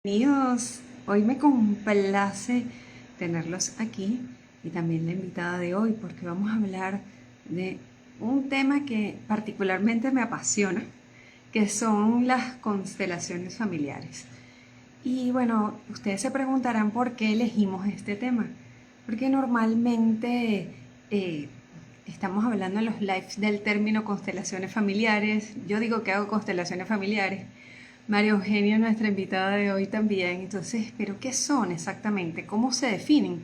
Bienvenidos. Hoy me complace tenerlos aquí y también la invitada de hoy porque vamos a hablar de un tema que particularmente me apasiona, que son las constelaciones familiares. Y bueno, ustedes se preguntarán por qué elegimos este tema, porque normalmente eh, estamos hablando en los lives del término constelaciones familiares. Yo digo que hago constelaciones familiares. María Eugenia, nuestra invitada de hoy también. Entonces, ¿pero qué son exactamente? ¿Cómo se definen?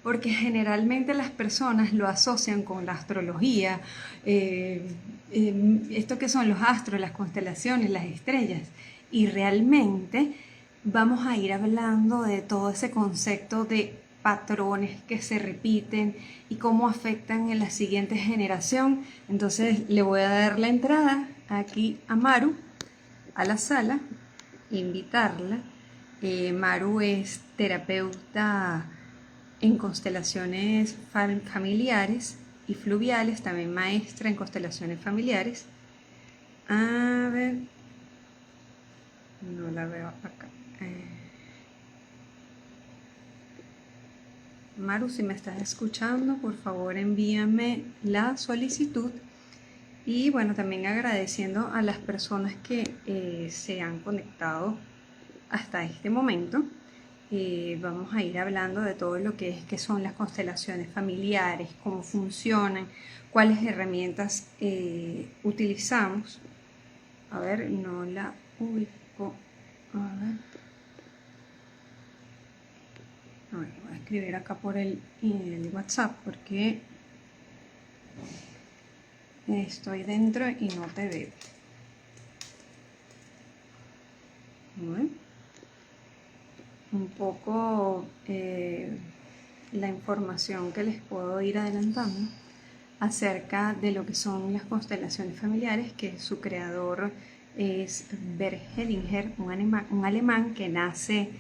Porque generalmente las personas lo asocian con la astrología, esto que son los astros, las constelaciones, las estrellas. Y realmente vamos a ir hablando de todo ese concepto de patrones que se repiten y cómo afectan en la siguiente generación. Entonces le voy a dar la entrada aquí a Maru a la sala, invitarla. Maru es terapeuta en constelaciones familiares y fluviales, también maestra en constelaciones familiares. A ver, no la veo acá. Maru, si me estás escuchando, por favor envíame la solicitud. Y bueno, también agradeciendo a las personas que se han conectado hasta este momento. Vamos a ir hablando de todo lo que es que son las constelaciones familiares, cómo funcionan, cuáles herramientas utilizamos. A ver, no la ubico. A ver. A ver, voy a escribir acá por el WhatsApp porque estoy dentro y no te veo. Bueno, un poco la información que les puedo ir adelantando acerca de lo que son las constelaciones familiares, que su creador es Bert Hellinger, un alemán que nace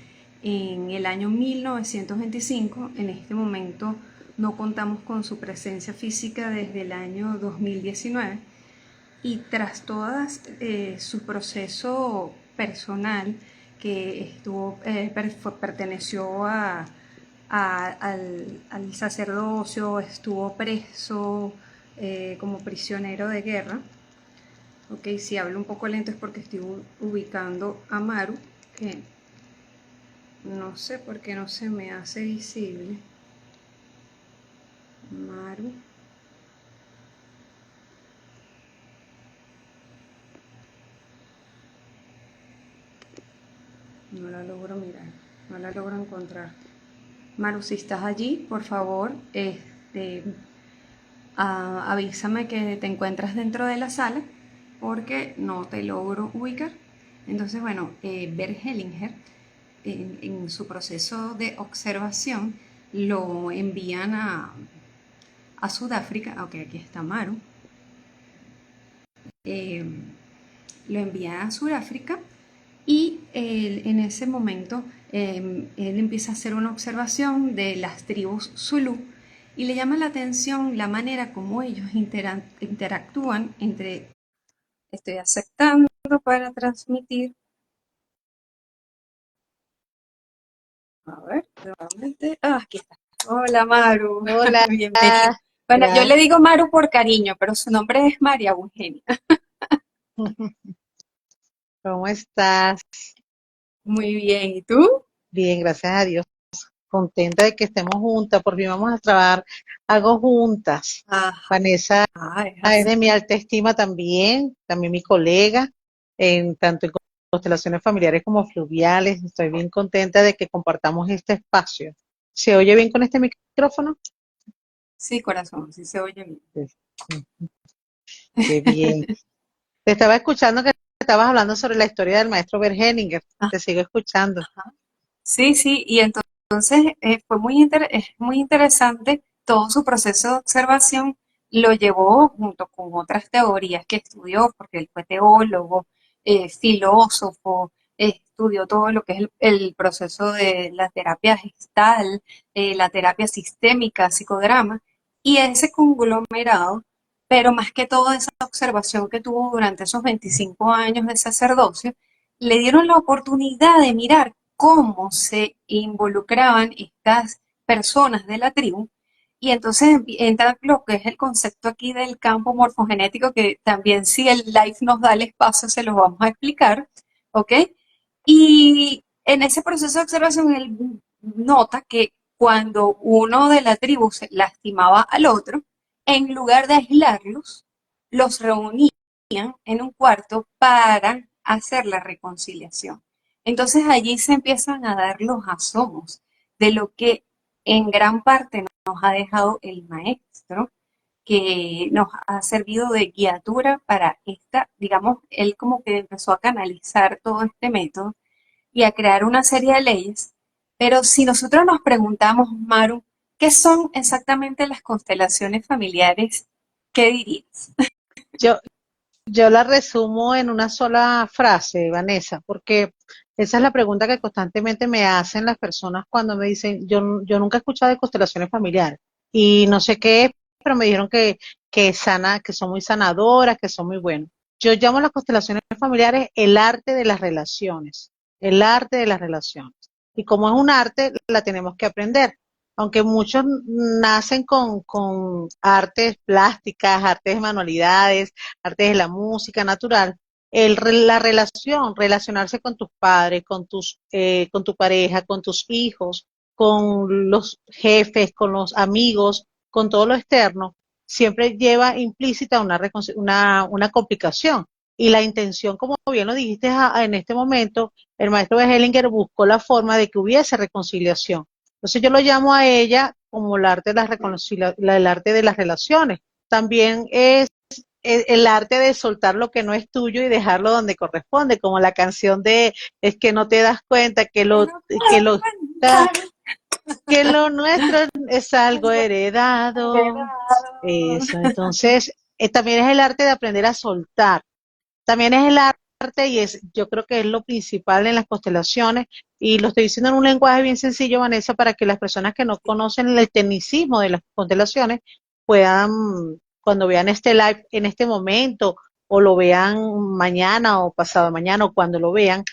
en el año 1925. En este momento no contamos con su presencia física desde el año 2019 y tras todas su proceso personal que perteneció al sacerdocio, estuvo preso como prisionero de guerra. Ok, si hablo un poco lento es porque estoy ubicando a Maru, que no sé por qué no se me hace visible. Maru. No la logro mirar, no la logro encontrar. Maru, si estás allí, por favor, avísame que te encuentras dentro de la sala porque no te logro ubicar. Entonces, bueno, Bert Hellinger, en su proceso de observación, lo envían a Sudáfrica. Ok, aquí está Maru. Eh, lo envían a Sudáfrica y en ese momento él empieza a hacer una observación de las tribus Zulu y le llama la atención la manera como ellos interactúan entre... Estoy aceptando para transmitir. A ver, nuevamente. Ah, aquí está. Hola, Maru. Hola, Bienvenida. Bueno, yo le gracias. digo Maru por cariño, pero su nombre es María Eugenia. ¿Cómo estás? Muy bien. ¿Y tú? Bien, gracias a Dios. Contenta de que estemos juntas. Por fin vamos a trabajar algo juntas. Ajá. Vanessa Ah, es es así. de mi alta estima también mi colega, tanto en constelaciones familiares como fluviales. Estoy bien contenta de que compartamos este espacio. ¿Se oye bien con este micrófono? Sí, corazón, sí se oye bien. Sí. Qué bien. Te estaba escuchando que estabas hablando sobre la historia del maestro Bergeninger. Te sigo escuchando. Sí, sí, y entonces es muy interesante todo su proceso de observación, lo llevó junto con otras teorías que estudió, porque él fue teólogo, filósofo, estudió todo lo que es el proceso de la terapia gestal, la terapia sistémica, psicodrama, y ese conglomerado, pero más que todo esa observación que tuvo durante esos 25 años de sacerdocio, le dieron la oportunidad de mirar cómo se involucraban estas personas de la tribu. Y entonces entra lo que es el concepto aquí del campo morfogenético, que también si el live nos da el espacio se los vamos a explicar, ¿ok? Y en ese proceso de observación él nota que cuando uno de la tribu se lastimaba al otro, en lugar de aislarlos, los reunía en un cuarto para hacer la reconciliación. Entonces allí se empiezan a dar los asomos de lo que en gran parte nos ha dejado el maestro, que nos ha servido de guiatura para esta, digamos, él como que empezó a canalizar todo este método y a crear una serie de leyes. Pero si nosotros nos preguntamos, Maru, ¿qué son exactamente las constelaciones familiares? ¿Qué dirías? Yo, yo la resumo en una sola frase, Vanessa, porque esa es la pregunta que constantemente me hacen las personas cuando me dicen, yo nunca he escuchado de constelaciones familiares y no sé qué es, pero me dijeron que son muy sanadoras, que son muy buenas. Yo llamo a las constelaciones familiares el arte de las relaciones, el arte de las relaciones. Y como es un arte, la tenemos que aprender. Aunque muchos nacen con artes plásticas, artes de manualidades, artes de la música natural, la relación, relacionarse con tus padres, con tu pareja, con tus hijos, con los jefes, con los amigos, con todo lo externo, siempre lleva implícita una complicación. Y la intención, como bien lo dijiste en este momento, el maestro de Hellinger buscó la forma de que hubiese reconciliación. Entonces yo lo llamo a ella como el arte de el arte de las relaciones. También es el arte de soltar lo que no es tuyo y dejarlo donde corresponde, como la canción de es que no te das cuenta que lo que lo nuestro es algo heredado. Eso, entonces, también es el arte de aprender a soltar. También es el arte y yo creo que es lo principal en las constelaciones y lo estoy diciendo en un lenguaje bien sencillo, Vanessa, para que las personas que no conocen el tecnicismo de las constelaciones puedan, cuando vean este live en este momento o lo vean mañana o pasado mañana o cuando lo vean,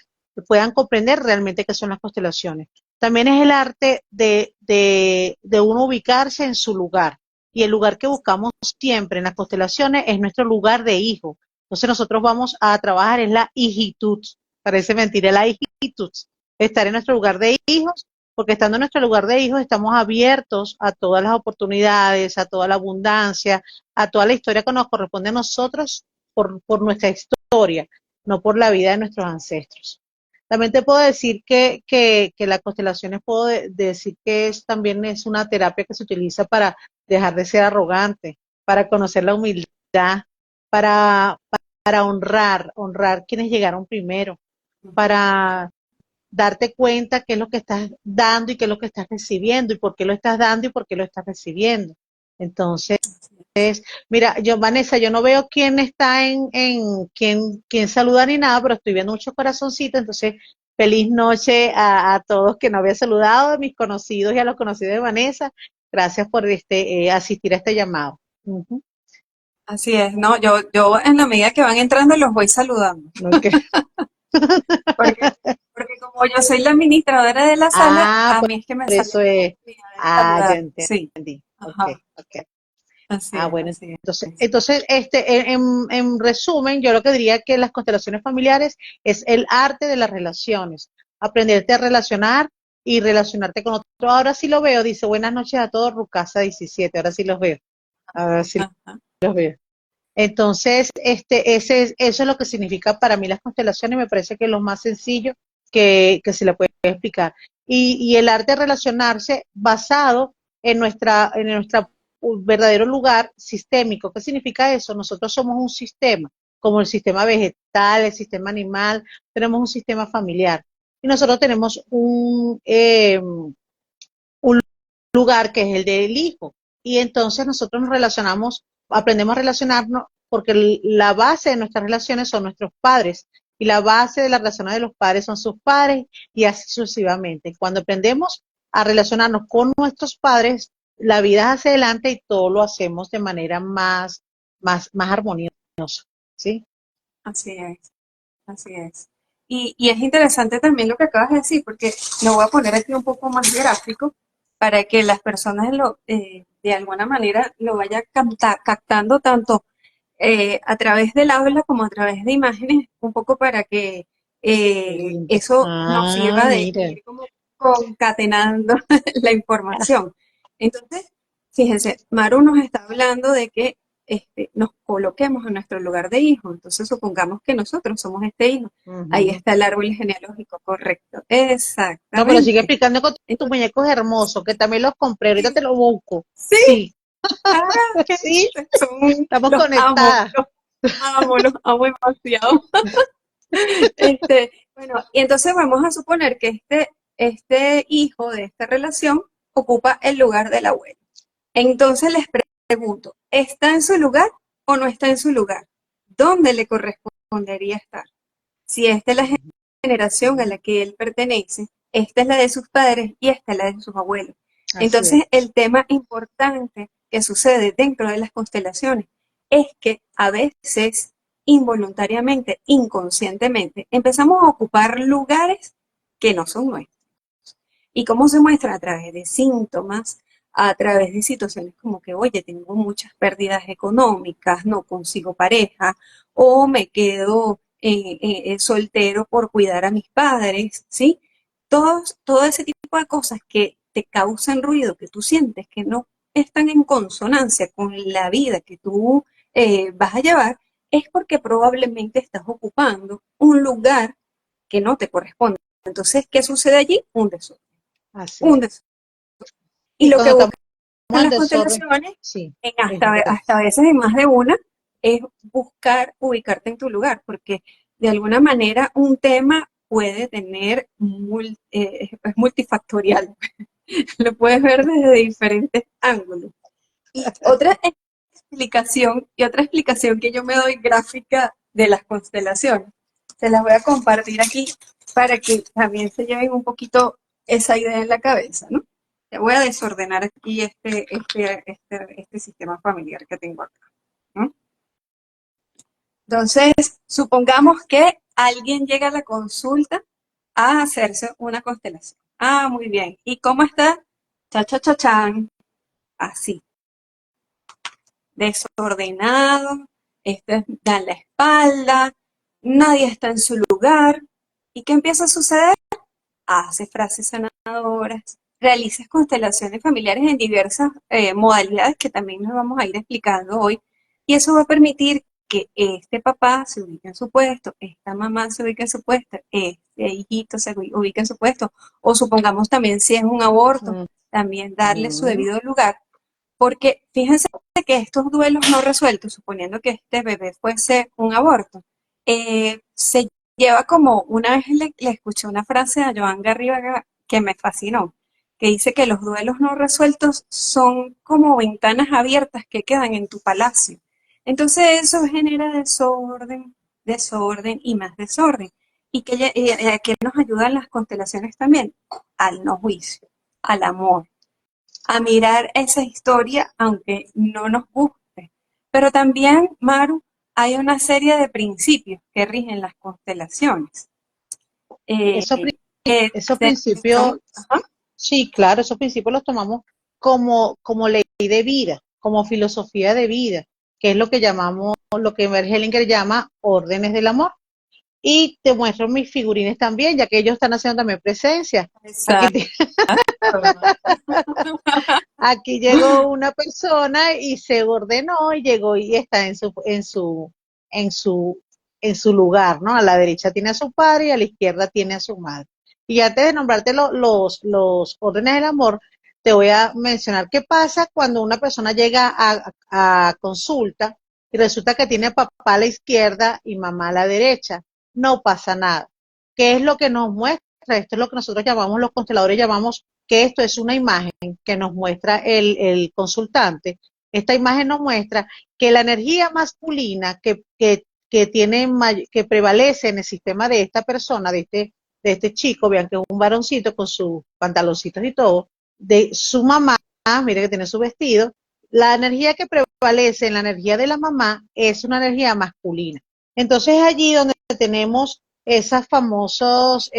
puedan comprender realmente qué son las constelaciones. También es el arte de uno ubicarse en su lugar y el lugar que buscamos siempre en las constelaciones es nuestro lugar de hijo. Entonces nosotros vamos a trabajar en la hijitud, parece mentira, la hijitud, estar en nuestro lugar de hijos, porque estando en nuestro lugar de hijos estamos abiertos a todas las oportunidades, a toda la abundancia, a toda la historia que nos corresponde a nosotros por nuestra historia, no por la vida de nuestros ancestros. También te puedo decir que las constelaciones puedo decir que también es una terapia que se utiliza para dejar de ser arrogante, para conocer la humildad, para, para honrar quienes llegaron primero, para darte cuenta qué es lo que estás dando y qué es lo que estás recibiendo y por qué lo estás dando y por qué lo estás recibiendo. Entonces, mira, Vanessa, yo no veo quién está quién saluda ni nada, pero estoy viendo muchos corazoncitos, entonces feliz noche a todos que no había saludado, a mis conocidos y a los conocidos de Vanessa. Gracias por asistir a este llamado. Uh-huh. Así es, ¿no? Yo en la medida que van entrando los voy saludando. Okay. Porque, porque como yo soy la administradora de la sala, Ah, a pues mí es que me por sale eso la es. oportunidad de Ah, ya saludar. Sí, entendí. Ok, ajá, ok. así Ah, es, bueno, así es. entonces, en resumen, yo lo que diría que las constelaciones familiares es el arte de las relaciones, aprenderte a relacionar y relacionarte con otro. Ahora sí lo veo, dice, buenas noches a todos, Rucasa 17, ahora sí los veo, ahora sí Ajá. los veo. Entonces, eso es lo que significa para mí las constelaciones, me parece que es lo más sencillo que se le puede explicar. Y el arte de relacionarse basado en nuestra verdadero lugar sistémico. ¿Qué significa eso? Nosotros somos un sistema, como el sistema vegetal, el sistema animal, tenemos un sistema familiar. Y nosotros tenemos un lugar que es el del hijo. Y entonces nosotros nos relacionamos, aprendemos a relacionarnos porque la base de nuestras relaciones son nuestros padres y la base de las relaciones de los padres son sus padres y así sucesivamente. Cuando aprendemos a relacionarnos con nuestros padres, la vida es hacia adelante y todo lo hacemos de manera más armoniosa, ¿sí? Así es, así es. Y es interesante también lo que acabas de decir, porque lo voy a poner aquí un poco más gráfico para que las personas de alguna manera lo vayan captando tanto a través del habla como a través de imágenes, un poco para que Qué lindo. eso nos Ah, sirva de mira. ir como concatenando la información. Entonces, fíjense, Maru nos está hablando de que nos coloquemos en nuestro lugar de hijo. Entonces, supongamos que nosotros somos este hijo. Ahí Ujú. está el árbol genealógico, correcto. No, pero sigue Exactamente. explicando con tus Entonces, muñecos hermosos, que también los compré. Ahorita te sí, los busco. sí, Sí, ah, sí, son, estamos conectadas. los amo demasiado. Bueno, y entonces vamos a suponer que este hijo de esta relación ocupa el lugar del abuelo. Entonces les pregunto, ¿está en su lugar o no está en su lugar? ¿Dónde le correspondería estar? Si esta es la generación a la que él pertenece, esta es la de sus padres y esta es la de sus abuelos. Así Entonces, es. el tema importante que sucede dentro de las constelaciones es que a veces, involuntariamente, inconscientemente, empezamos a ocupar lugares que no son nuestros. ¿Y cómo se muestra? A través de síntomas, a través de situaciones como que, oye, tengo muchas pérdidas económicas, no consigo pareja, o me quedo soltero por cuidar a mis padres, ¿sí? Todo ese tipo de cosas que te causan ruido, que tú sientes que no están en consonancia con la vida que tú vas a llevar, es porque probablemente estás ocupando un lugar que no te corresponde. Entonces, ¿qué sucede allí? Un desorden. Así Un es. desorden. Y Y lo que cuando estamos buscan en las desorden, constelaciones, sí, en es hasta verdad. a veces en más de una, es buscar ubicarte en tu lugar, porque de alguna manera un tema puede tener, es multifactorial, lo puedes ver desde diferentes ángulos. Otra explicación que yo me doy gráfica de las constelaciones, se las voy a compartir aquí para que también se lleven un poquito esa idea en la cabeza, ¿no? Te voy a desordenar aquí este sistema familiar que tengo acá, ¿no? Entonces, supongamos que alguien llega a la consulta a hacerse una constelación. Ah, muy bien. ¿Y cómo está? Cha, cha, cha, chan. Así, desordenado, da en la espalda, nadie está en su lugar. ¿Y qué empieza a suceder? Hace frases sanadoras, realiza constelaciones familiares en diversas modalidades que también nos vamos a ir explicando hoy. Y eso va a permitir que este papá se ubique en su puesto, esta mamá se ubique en su puesto, este hijito se ubique en su puesto, o supongamos también si es un aborto, también darle su Ujú. debido lugar porque fíjense que estos duelos no resueltos, suponiendo que este bebé fuese un aborto, se lleva como, una vez le escuché una frase a Joan Garriga que me fascinó, que dice que los duelos no resueltos son como ventanas abiertas que quedan en tu palacio. Entonces eso genera desorden, desorden y más desorden. ¿Y a qué nos ayudan las constelaciones también? Al no juicio, al amor, a mirar esa historia aunque no nos guste. Pero también, Maru, hay una serie de principios que rigen las constelaciones. Eh, Esos, esos son, principios, ajá, sí, claro, esos principios los tomamos como ley de vida, como filosofía de vida, que es lo que llamamos, lo que Hellinger llama órdenes del amor. Y te muestro mis figurines también, ya que ellos están haciendo también presencia. Aquí, exacto. aquí llegó una persona y se ordenó y llegó y está en su, en su lugar, ¿no? A la derecha tiene a su padre y a la izquierda tiene a su madre. Y antes de nombrarte los órdenes del amor, te voy a mencionar qué pasa cuando una persona llega a consulta y resulta que tiene papá a la izquierda y mamá a la derecha. No pasa nada. ¿Qué es lo que nos muestra? Esto es lo que nosotros llamamos, los consteladores llamamos que esto es una imagen que nos muestra el consultante. Esta imagen nos muestra que la energía masculina que prevalece en el sistema de esta persona, de este chico, vean que es un varoncito con sus pantaloncitos y todo, de su mamá, mire que tiene su vestido, la energía que prevalece en la energía de la mamá es una energía masculina. Entonces allí donde tenemos esos famosos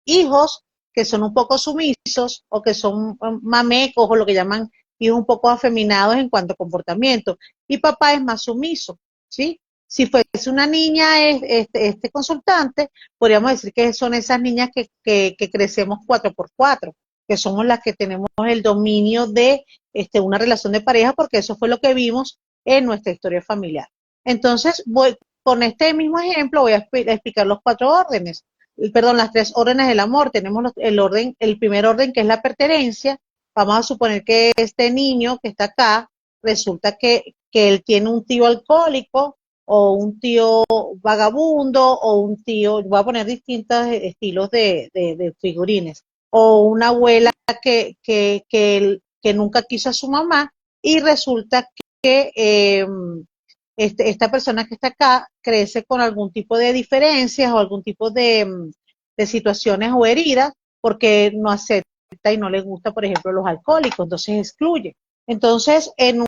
hijos que son un poco sumisos o que son mamecos o lo que llaman hijos un poco afeminados en cuanto a comportamiento. Y papá es más sumiso, ¿sí? Si fuese una niña, este consultante, podríamos decir que son esas niñas que crecemos 4x4, que somos las que tenemos el dominio de una relación de pareja, porque eso fue lo que vimos en nuestra historia familiar. Entonces, con este mismo ejemplo, voy a explicar los 4 órdenes, perdón, las 3 órdenes del amor. Tenemos el primer orden, que es la pertenencia. Vamos a suponer que este niño que está acá, resulta que él tiene un tío alcohólico, o un tío vagabundo, o un tío, voy a poner distintos estilos de figurines, o una abuela que nunca quiso a su mamá, y resulta que esta persona que está acá crece con algún tipo de diferencias o algún tipo de situaciones o heridas, porque no acepta y no le gusta, por ejemplo, los alcohólicos, entonces excluye. Entonces, en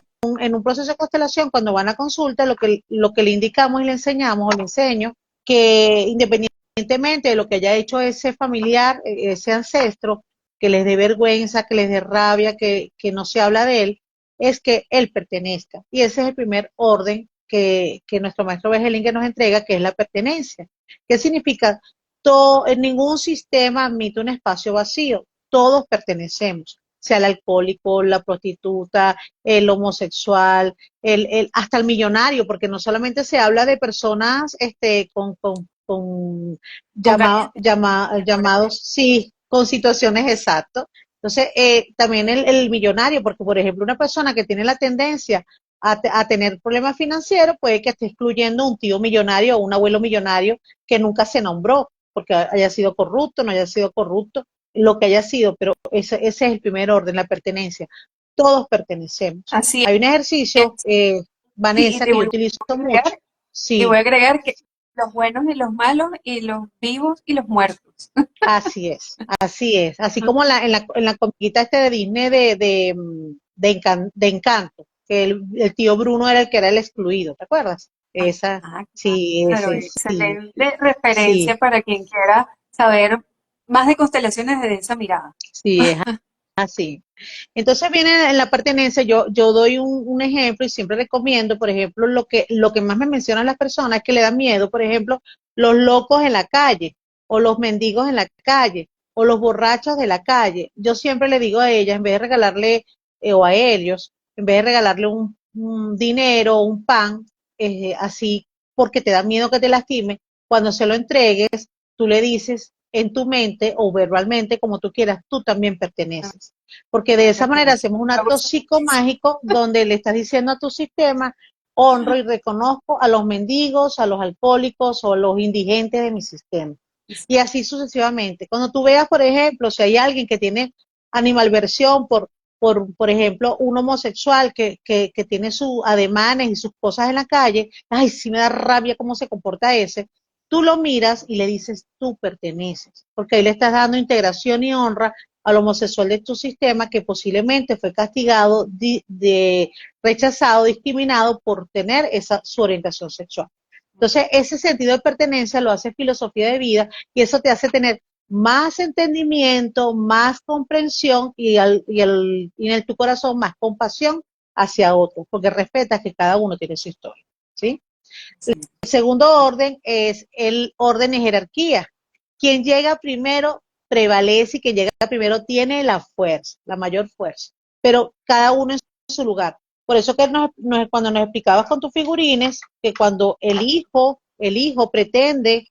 un proceso de constelación, cuando van a consulta, lo que le indicamos y le enseñamos o le enseño, que independientemente de lo que haya hecho ese familiar, ese ancestro, que les dé vergüenza, que les dé rabia, que no se habla de él, es que él pertenezca. Y ese es el primer orden que nuestro maestro Bejelin nos entrega, que es la pertenencia. ¿Qué significa? En ningún sistema admite un espacio vacío, todos pertenecemos, sea el alcohólico, la prostituta, el homosexual, hasta el millonario, porque no solamente se habla de personas con Con carencia, por llamados, ejemplo. sí, con situaciones exactas. Entonces, también el millonario, porque por ejemplo, una persona que tiene la tendencia a tener problemas financieros, puede que esté excluyendo un tío millonario o un abuelo millonario que nunca se nombró, porque haya sido corrupto, no haya sido corrupto, lo que haya sido, pero ese es el primer orden, la pertenencia. Todos pertenecemos. Así Hay un ejercicio, es. Y Vanessa, te que yo voy utilizo a mucho. agregar, y voy Sí, a agregar que los buenos y los malos, y los vivos y los muertos. así es, así es. Así como en la comiquita de Disney de Encanto, que el tío Bruno era el que era el excluido, ¿te acuerdas? Esa, Ah, sí, claro, ese, sí, excelente referencia sí, para quien quiera saber más de constelaciones desde esa mirada. sí, es así. Entonces viene en la pertenencia, yo doy un ejemplo y siempre recomiendo, por ejemplo, lo que más me mencionan las personas es que le da miedo, por ejemplo, los locos en la calle, o los mendigos en la calle, o los borrachos de la calle. Yo siempre le digo a ellas, en vez de regalarle, o a ellos, en vez de regalarle un dinero o un pan, así, porque te da miedo que te lastime, cuando se lo entregues, tú le dices en tu mente o verbalmente, como tú quieras, tú también perteneces, porque de También esa manera pertenece. hacemos un Me acto gusta muchísimo. psicomágico donde le estás diciendo a tu sistema: honro y reconozco a los mendigos, a los alcohólicos o a los indigentes de mi sistema. Y así sucesivamente. Cuando tú veas, por ejemplo, si hay alguien que tiene animalversión por ejemplo, un homosexual que tiene sus ademanes y sus cosas en la calle, ay, sí me da rabia cómo se comporta ese. Tú lo miras y le dices, tú perteneces, porque ahí le estás dando integración y honra al homosexual de tu sistema, que posiblemente fue castigado, rechazado, discriminado por tener su orientación sexual. Entonces, ese sentido de pertenencia lo hace filosofía de vida, y eso te hace tener más entendimiento, más comprensión, y en tu corazón más compasión hacia otros, porque respetas que cada uno tiene su historia, ¿sí? Sí. El segundo orden es el orden de jerarquía. Quien llega primero prevalece, y quien llega primero tiene la fuerza, la mayor fuerza, pero cada uno en su lugar. Por eso que cuando nos explicabas con tus figurines, que cuando el hijo pretende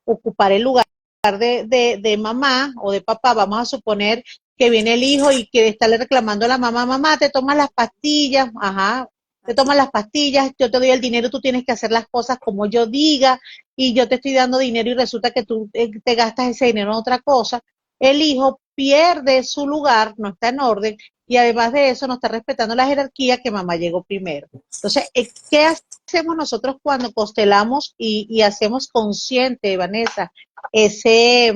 ocupar el lugar de mamá o de papá, vamos a suponer que viene el hijo y quiere estarle reclamando a la mamá: mamá, te tomas las pastillas, ajá, te tomas las pastillas, yo te doy el dinero, tú tienes que hacer las cosas como yo diga, y yo te estoy dando dinero y resulta que tú te gastas ese dinero en otra cosa. El hijo pierde su lugar, no está en orden, y además de eso no está respetando la jerarquía, que mamá llegó primero. Entonces, ¿qué hacemos nosotros cuando constelamos y hacemos consciente, Vanessa, ese,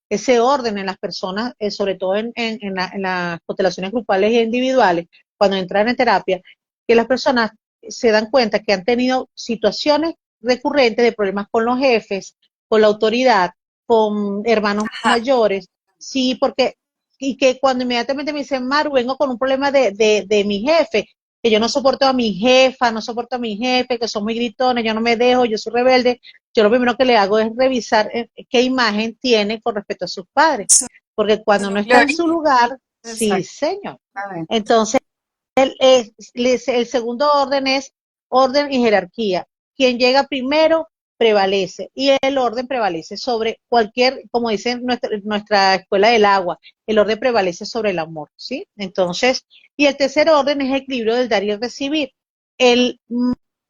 ese orden en las personas, sobre todo en las constelaciones grupales e individuales, cuando entran en terapia, que las personas se dan cuenta que han tenido situaciones recurrentes de problemas con los jefes, con la autoridad, con hermanos Ajá. mayores, sí, porque, y que cuando inmediatamente me dicen, Maru, vengo con un problema de mi jefe, que yo no soporto a mi jefa, no soporto a mi jefe, que son muy gritones, yo no me dejo, yo soy rebelde, yo lo primero que le hago es revisar qué imagen tiene con respecto a sus padres, Su, porque su cuando no está núcleo de en su origen. lugar, sí, Exacto. señor. A ver. Entonces, el segundo orden es orden y jerarquía. Quien llega primero prevalece y el orden prevalece sobre cualquier, como dice nuestra escuela del agua, el orden prevalece sobre el amor, ¿sí? Entonces, y el tercer orden es el equilibrio del dar y el recibir. El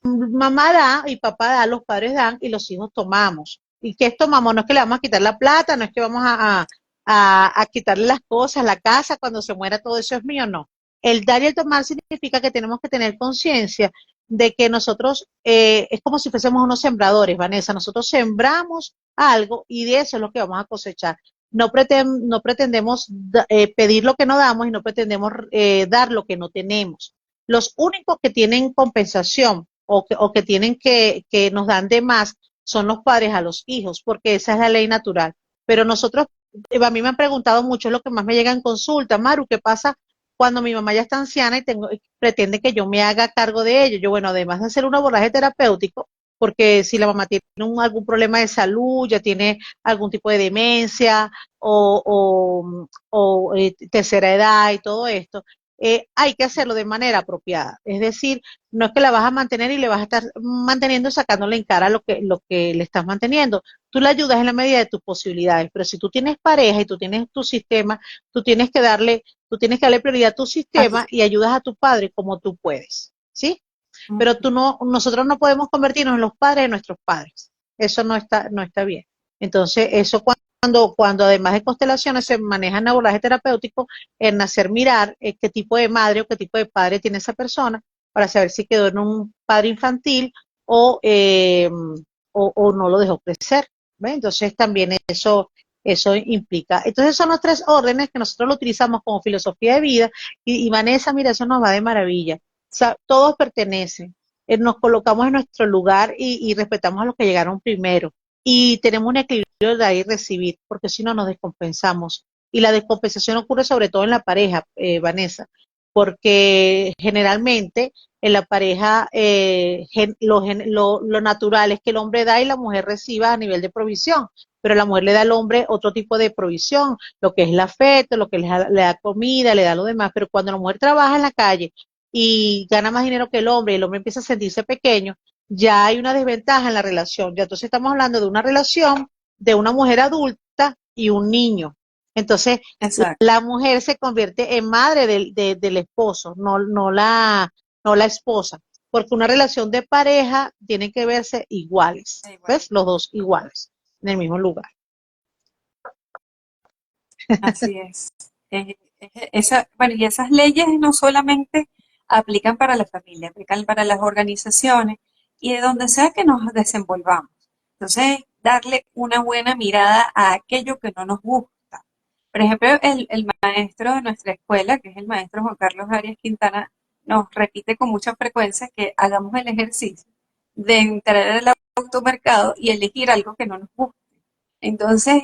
mamá da y papá da, los padres dan y los hijos tomamos. ¿Y qué tomamos? No es que le vamos a quitar la plata, no es que vamos a quitarle las cosas, la casa, cuando se muera todo eso es mío, no. El dar y el tomar significa que tenemos que tener conciencia de que nosotros, es como si fuésemos unos sembradores, Vanessa, nosotros sembramos algo y de eso es lo que vamos a cosechar. No pretendemos pedir lo que no damos y no pretendemos dar lo que no tenemos. Los únicos que tienen compensación o que tienen que nos dan de más son los padres a los hijos, porque esa es la ley natural. Pero nosotros, a mí me han preguntado mucho, es lo que más me llega en consulta, Maru, ¿qué pasa cuando mi mamá ya está anciana y pretende que yo me haga cargo de ello? Yo, bueno, además de hacer un abordaje terapéutico, porque si la mamá tiene algún problema de salud, ya tiene algún tipo de demencia o tercera edad y todo esto, hay que hacerlo de manera apropiada. Es decir, no es que la vas a mantener y le vas a estar manteniendo, sacándole en cara lo que le estás manteniendo. Tú le ayudas en la medida de tus posibilidades, pero si tú tienes pareja y tú tienes tu sistema, tú tienes que darle, tú tienes que darle prioridad a tu sistema y ayudas a tu padre como tú puedes, ¿sí? Pero nosotros no podemos convertirnos en los padres de nuestros padres. Eso no está bien. Entonces, eso cuando además de constelaciones se manejan abordaje terapéutico, en hacer mirar qué tipo de madre o qué tipo de padre tiene esa persona para saber si quedó en un padre infantil o, eh, o no lo dejó crecer. ¿Ve? Entonces también eso implica. Entonces son los tres órdenes que nosotros lo utilizamos como filosofía de vida y Vanessa, mira, eso nos va de maravilla. O sea, todos pertenecen. Nos colocamos en nuestro lugar y respetamos a los que llegaron primero. Y tenemos un equilibrio de dar y recibir, porque si no nos descompensamos. Y la descompensación ocurre sobre todo en la pareja, Vanessa, porque generalmente en la pareja lo natural es que el hombre da y la mujer reciba a nivel de provisión, pero la mujer le da al hombre otro tipo de provisión, lo que es el afecto, lo que le da comida, le da lo demás, pero cuando la mujer trabaja en la calle y gana más dinero que el hombre y el hombre empieza a sentirse pequeño, ya hay una desventaja en la relación. Ya entonces estamos hablando de una relación de una mujer adulta y un niño. Entonces, Exacto. la mujer se convierte en madre del esposo, no la esposa, porque una relación de pareja tiene que verse iguales, Igual. ¿ves? Los dos iguales, en el mismo lugar. Así es. Bueno, y esas leyes no solamente aplican para la familia, aplican para las organizaciones y de donde sea que nos desenvolvamos. Entonces, darle una buena mirada a aquello que no nos gusta. Por ejemplo, el maestro de nuestra escuela, que es el maestro Juan Carlos Arias Quintana, nos repite con mucha frecuencia que hagamos el ejercicio de entrar al automercado y elegir algo que no nos gusta. Entonces,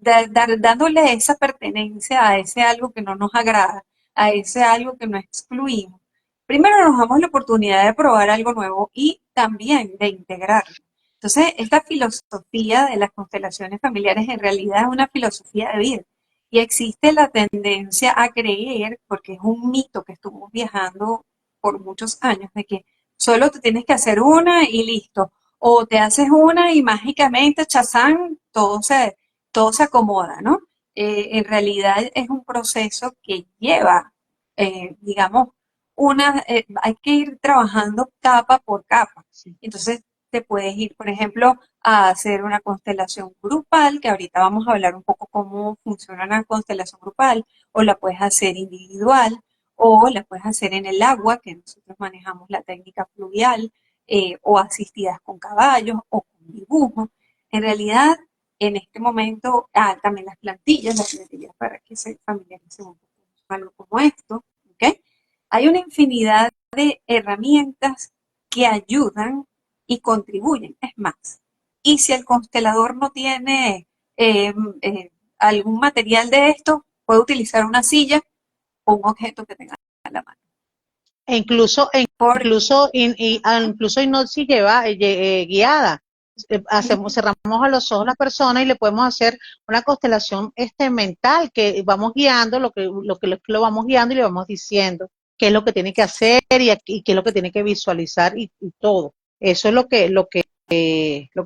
dándole esa pertenencia a ese algo que no nos agrada, a ese algo que no excluimos, primero nos damos la oportunidad de probar algo nuevo y también de integrarlo. Entonces, esta filosofía de las constelaciones familiares en realidad es una filosofía de vida. Y existe la tendencia a creer, porque es un mito que estuvo viajando por muchos años, de que solo te tienes que hacer una y listo. O te haces una y mágicamente, chazán, todo se acomoda, ¿no? En realidad es un proceso que lleva, digamos, hay que ir trabajando capa por capa. Entonces, te puedes ir, por ejemplo, a hacer una constelación grupal, que ahorita vamos a hablar un poco cómo funciona una constelación grupal, o la puedes hacer individual, o la puedes hacer en el agua, que nosotros manejamos la técnica fluvial, o asistidas con caballos o con dibujos. En realidad, en este momento, también las plantillas para que se familiaricen un poco con algo como esto, ¿ok? Hay una infinidad de herramientas que ayudan y contribuyen. Es más, Y si el constelador no tiene eh, eh, algún material de esto, puede utilizar una silla o un objeto que tenga a la mano. E incluso, Porque incluso hipnosis lleva guiada. Cerramos a los ojos a la persona y le podemos hacer una constelación mental, que vamos guiando, lo vamos guiando y le vamos diciendo qué es lo que tiene que hacer y qué es lo que tiene que visualizar y todo. Eso es lo que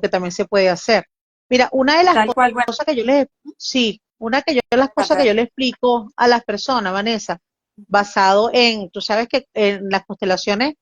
también se puede hacer. Mira, una de las tal cual, bueno, cosas que yo les, sí, una que yo, de las cosas que yo le explico a las personas, Vanessa, basado en, tú sabes que en las constelaciones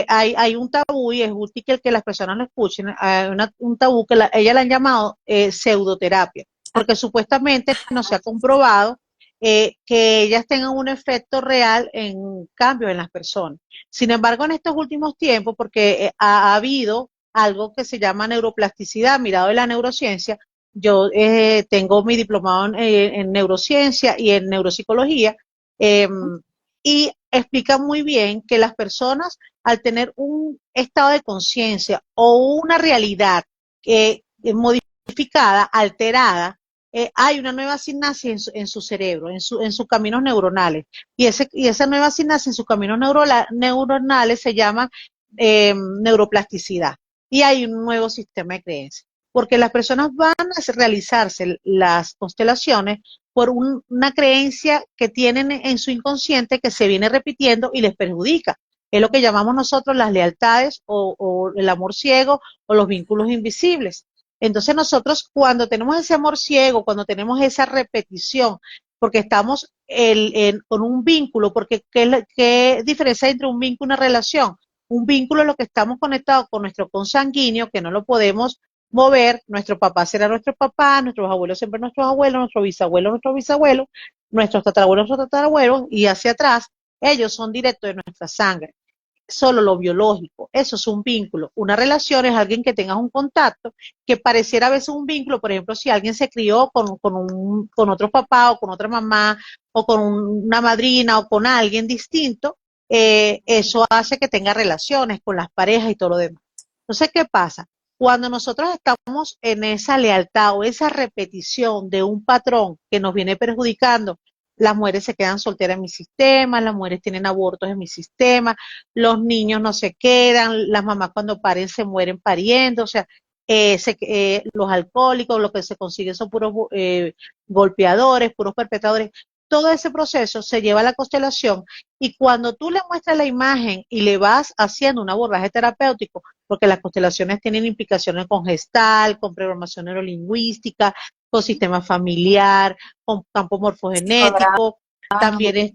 hay un tabú y es útil que las personas lo escuchen, hay un tabú que ella la han llamado pseudoterapia, porque supuestamente no se ha comprobado que ellas tengan un efecto real en cambios en las personas. Sin embargo, en estos últimos tiempos, porque ha habido algo que se llama neuroplasticidad, mirado de la neurociencia, yo tengo mi diplomado en neurociencia y en neuropsicología, eh, y explica muy bien que las personas, al tener un estado de conciencia o una realidad modificada, alterada, hay una nueva sinapsis en su cerebro, en sus caminos neuronales. Y esa nueva sinapsis en sus caminos neuronales se llama neuroplasticidad. Y hay un nuevo sistema de creencias. Porque las personas van a realizarse las constelaciones por una creencia que tienen en su inconsciente que se viene repitiendo y les perjudica. Es lo que llamamos nosotros las lealtades o el amor ciego o los vínculos invisibles. Entonces nosotros cuando tenemos ese amor ciego, cuando tenemos esa repetición, porque estamos con un vínculo, porque ¿qué diferencia hay entre un vínculo y una relación? Un vínculo es lo que estamos conectados con nuestro consanguíneo, que no lo podemos mover, nuestro papá será nuestro papá, nuestros abuelos siempre nuestros abuelos, nuestros bisabuelos, nuestros tatarabuelos, y hacia atrás, ellos son directos de nuestra sangre. Solo lo biológico, eso es un vínculo. Una relación es alguien que tengas un contacto, que pareciera a veces un vínculo, por ejemplo, si alguien se crió con otro papá o con otra mamá o con una madrina o con alguien distinto, eso hace que tenga relaciones con las parejas y todo lo demás. Entonces, ¿qué pasa? Cuando nosotros estamos en esa lealtad o esa repetición de un patrón que nos viene perjudicando, las mujeres se quedan solteras en mi sistema, las mujeres tienen abortos en mi sistema, los niños no se quedan, las mamás cuando paren se mueren pariendo, o sea, los alcohólicos, lo que se consigue son puros golpeadores, puros perpetradores. Todo ese proceso se lleva a la constelación y cuando tú le muestras la imagen y le vas haciendo un abordaje terapéutico, porque las constelaciones tienen implicaciones con gestal, con programación neurolingüística, con sistema familiar, con campo psicodrama, morfogenético, también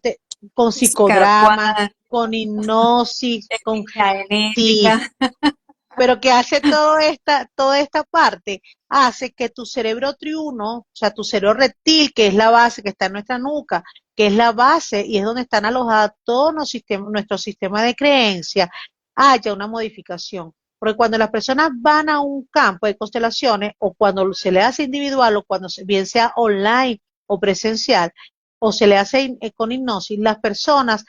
con física psicodrama, cuántica, con hipnosis, con genética. sí, pero que hace toda esta parte, hace que tu cerebro triuno, o sea, tu cerebro reptil, que es la base que está en nuestra nuca, que es la base y es donde están alojados todos nuestros sistemas de creencia, haya una modificación. Porque cuando las personas van a un campo de constelaciones, o cuando se le hace individual, o cuando bien sea online o presencial, o se le hace con hipnosis, las personas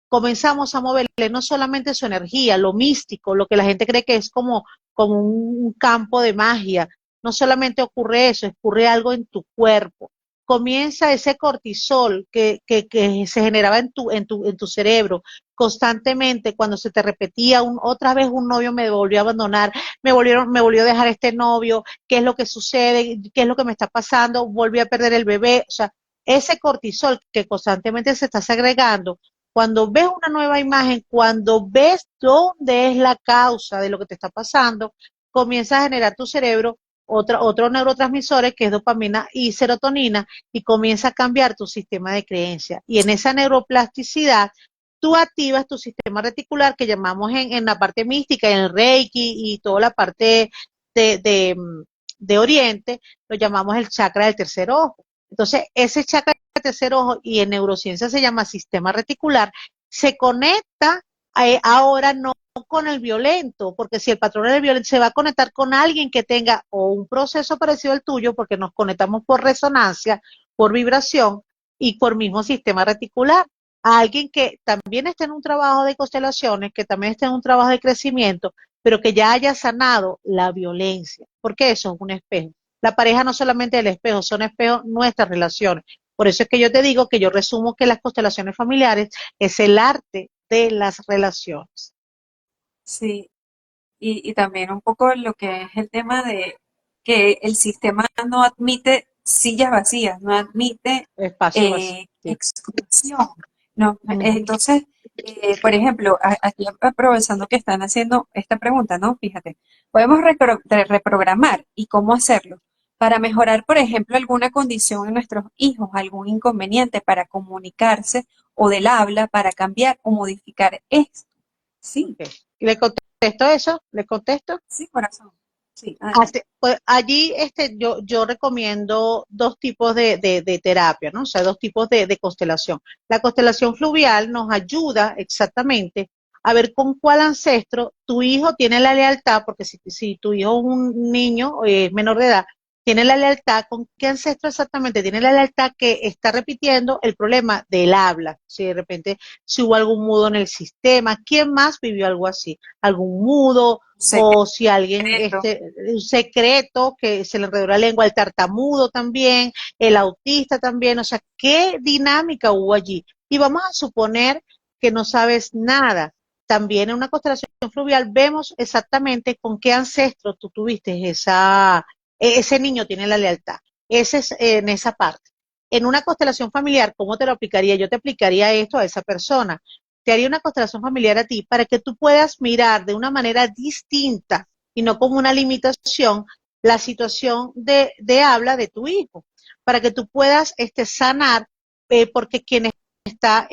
comenzamos a moverle no solamente su energía, lo místico, lo que la gente cree que es como un campo de magia. No solamente ocurre eso, ocurre algo en tu cuerpo. Comienza ese cortisol que se generaba en tu cerebro constantemente cuando se te repetía otra vez un novio me volvió a abandonar, me volvió a dejar este novio, qué es lo que sucede, qué es lo que me está pasando, volví a perder el bebé, o sea, ese cortisol que constantemente se está segregando cuando ves una nueva imagen, cuando ves dónde es la causa de lo que te está pasando, comienza a generar tu cerebro otros neurotransmisores que es dopamina y serotonina y comienza a cambiar tu sistema de creencia. Y en esa neuroplasticidad, tú activas tu sistema reticular que llamamos en la parte mística, en el Reiki y toda la parte de, de, de Oriente, lo llamamos el chakra del tercer ojo. Entonces, ese chakra del tercer ojo, y en neurociencia se llama sistema reticular, se conecta ahora no con el violento, porque si el patrón es violento, se va a conectar con alguien que tenga o un proceso parecido al tuyo, porque nos conectamos por resonancia, por vibración y por mismo sistema reticular. A alguien que también esté en un trabajo de constelaciones, que también esté en un trabajo de crecimiento, pero que ya haya sanado la violencia. porque eso es un espejo. La pareja no solamente es el espejo, son espejos nuestras relaciones. Por eso es que yo te digo que yo resumo que las constelaciones familiares es el arte de las relaciones. Sí, y también un poco lo que es el tema de que el sistema no admite sillas vacías, no admite Espacio vacío. exclusión. No, Ujú. entonces, por ejemplo, aquí aprovechando que están haciendo esta pregunta, ¿no? Fíjate, podemos reprogramar y cómo hacerlo para mejorar, por ejemplo, alguna condición en nuestros hijos, algún inconveniente para comunicarse o del habla, para cambiar o modificar esto. Sí, Ok. ¿Le contesto eso? ¿Le contesto? sí, corazón. Sí, adelante. Pues allí yo recomiendo dos tipos de terapia, ¿no? O sea, dos tipos de constelación. La constelación fluvial nos ayuda exactamente a ver con cuál ancestro tu hijo tiene la lealtad, porque si tu hijo es un niño menor de edad, tiene la lealtad, con qué ancestro exactamente tiene la lealtad que está repitiendo el problema del habla. Si de repente, si hubo algún mudo en el sistema, ¿quién más vivió algo así? ¿Algún mudo? O si alguien, Secreto. un secreto que se le enredó la lengua, el tartamudo también, el autista también, o sea, ¿qué dinámica hubo allí? Y vamos a suponer que no sabes nada. También en una constelación fluvial vemos exactamente con qué ancestro tú tuviste ese niño tiene la lealtad. Ese es en esa parte. En una constelación familiar, ¿cómo te lo aplicaría? Yo te aplicaría esto a esa persona, te haría una constelación familiar a ti para que tú puedas mirar de una manera distinta y no como una limitación la situación de habla de tu hijo, para que tú puedas sanar, porque quien está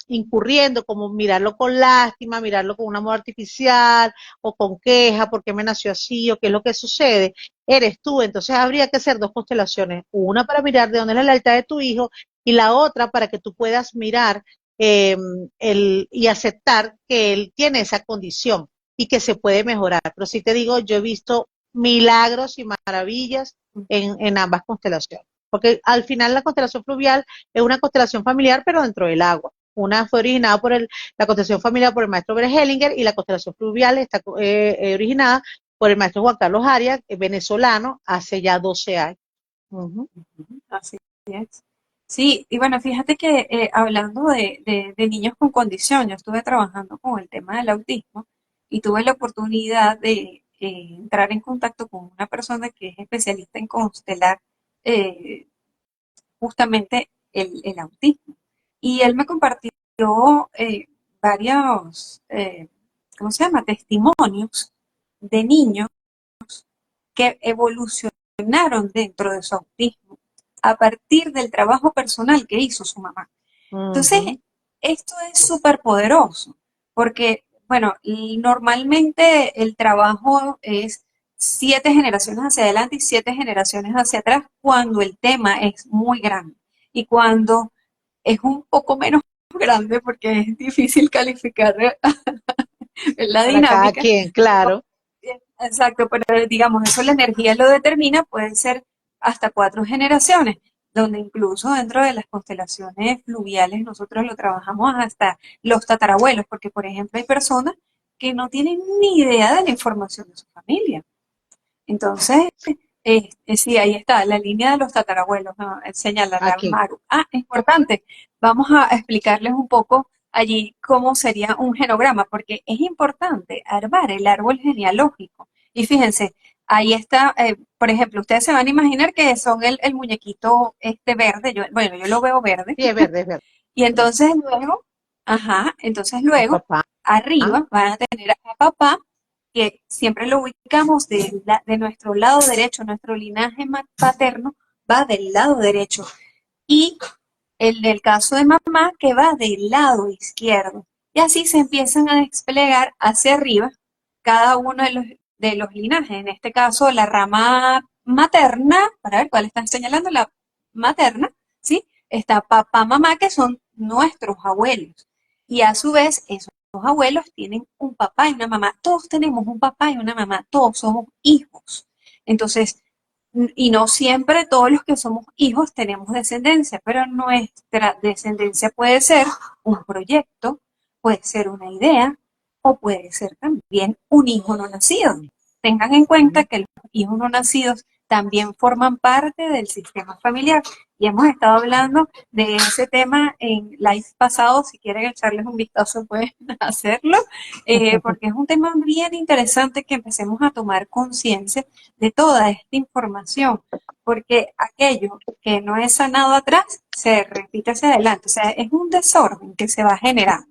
incurriendo, como mirarlo con lástima, mirarlo con un amor artificial o con queja, porque me nació así o qué es lo que sucede, eres tú. Entonces habría que hacer dos constelaciones, una para mirar de dónde es la lealtad de tu hijo y la otra para que tú puedas mirar y aceptar que él tiene esa condición y que se puede mejorar. Pero sí te digo, yo he visto milagros y maravillas en ambas constelaciones. Porque al final la constelación fluvial es una constelación familiar, pero dentro del agua. Una fue originada la constelación familiar por el maestro Bert Hellinger y la constelación fluvial está originada por el maestro Juan Carlos Arias, venezolano, hace ya 12 años. Uh-huh. Así es. Sí, y bueno, fíjate que hablando de niños con condición, yo estuve trabajando con el tema del autismo y tuve la oportunidad de entrar en contacto con una persona que es especialista en constelar eh, justamente el autismo. Y él me compartió eh, varios, ¿cómo se llama? Testimonios de niños que evolucionaron dentro de su autismo a partir del trabajo personal que hizo su mamá. Entonces, Uh-huh. esto es súper poderoso, porque, bueno, normalmente el trabajo es 7 generaciones hacia adelante y 7 generaciones hacia atrás cuando el tema es muy grande. Y cuando es un poco menos grande, porque es difícil calificar la Para cada dinámica. quien, claro. Exacto, pero digamos, eso la energía lo determina, pueden ser hasta 4 generaciones, donde incluso dentro de las constelaciones fluviales nosotros lo trabajamos hasta los tatarabuelos, porque por ejemplo hay personas que no tienen ni idea de la información de su familia. Entonces, sí, ahí está, la línea de los tatarabuelos, ¿no? Señalarle a Aquí. Maru. Ah, importante, vamos a explicarles un poco allí cómo sería un genograma, porque es importante armar el árbol genealógico. Y fíjense, ahí está, por ejemplo, ustedes se van a imaginar que son el muñequito este verde, bueno, yo lo veo verde, Sí, es verde, es verde. y entonces luego, ajá, entonces Es luego, papá. arriba van a tener a papá, que siempre lo ubicamos de nuestro lado derecho, nuestro linaje paterno va del lado derecho. Y el del caso de mamá, que va del lado izquierdo. Y así se empiezan a desplegar hacia arriba cada uno de los linajes. En este caso, la rama materna, para ver cuál están señalando, la materna, ¿sí? Está papá, mamá, que son nuestros abuelos. Y a su vez, esos abuelos tienen un papá y una mamá. Todos tenemos un papá y una mamá. Todos somos hijos. Entonces, y no siempre todos los que somos hijos tenemos descendencia, pero nuestra descendencia puede ser un proyecto, puede ser una idea o puede ser también un hijo no nacido. Tengan en cuenta Ujú. que los hijos no nacidos también forman parte del sistema familiar. Y hemos estado hablando de ese tema en live pasado. Si quieren echarles un vistazo, pueden hacerlo, porque es un tema bien interesante que empecemos a tomar conciencia de toda esta información, porque aquello que no es sanado atrás se repite hacia adelante. O sea, es un desorden que se va generando.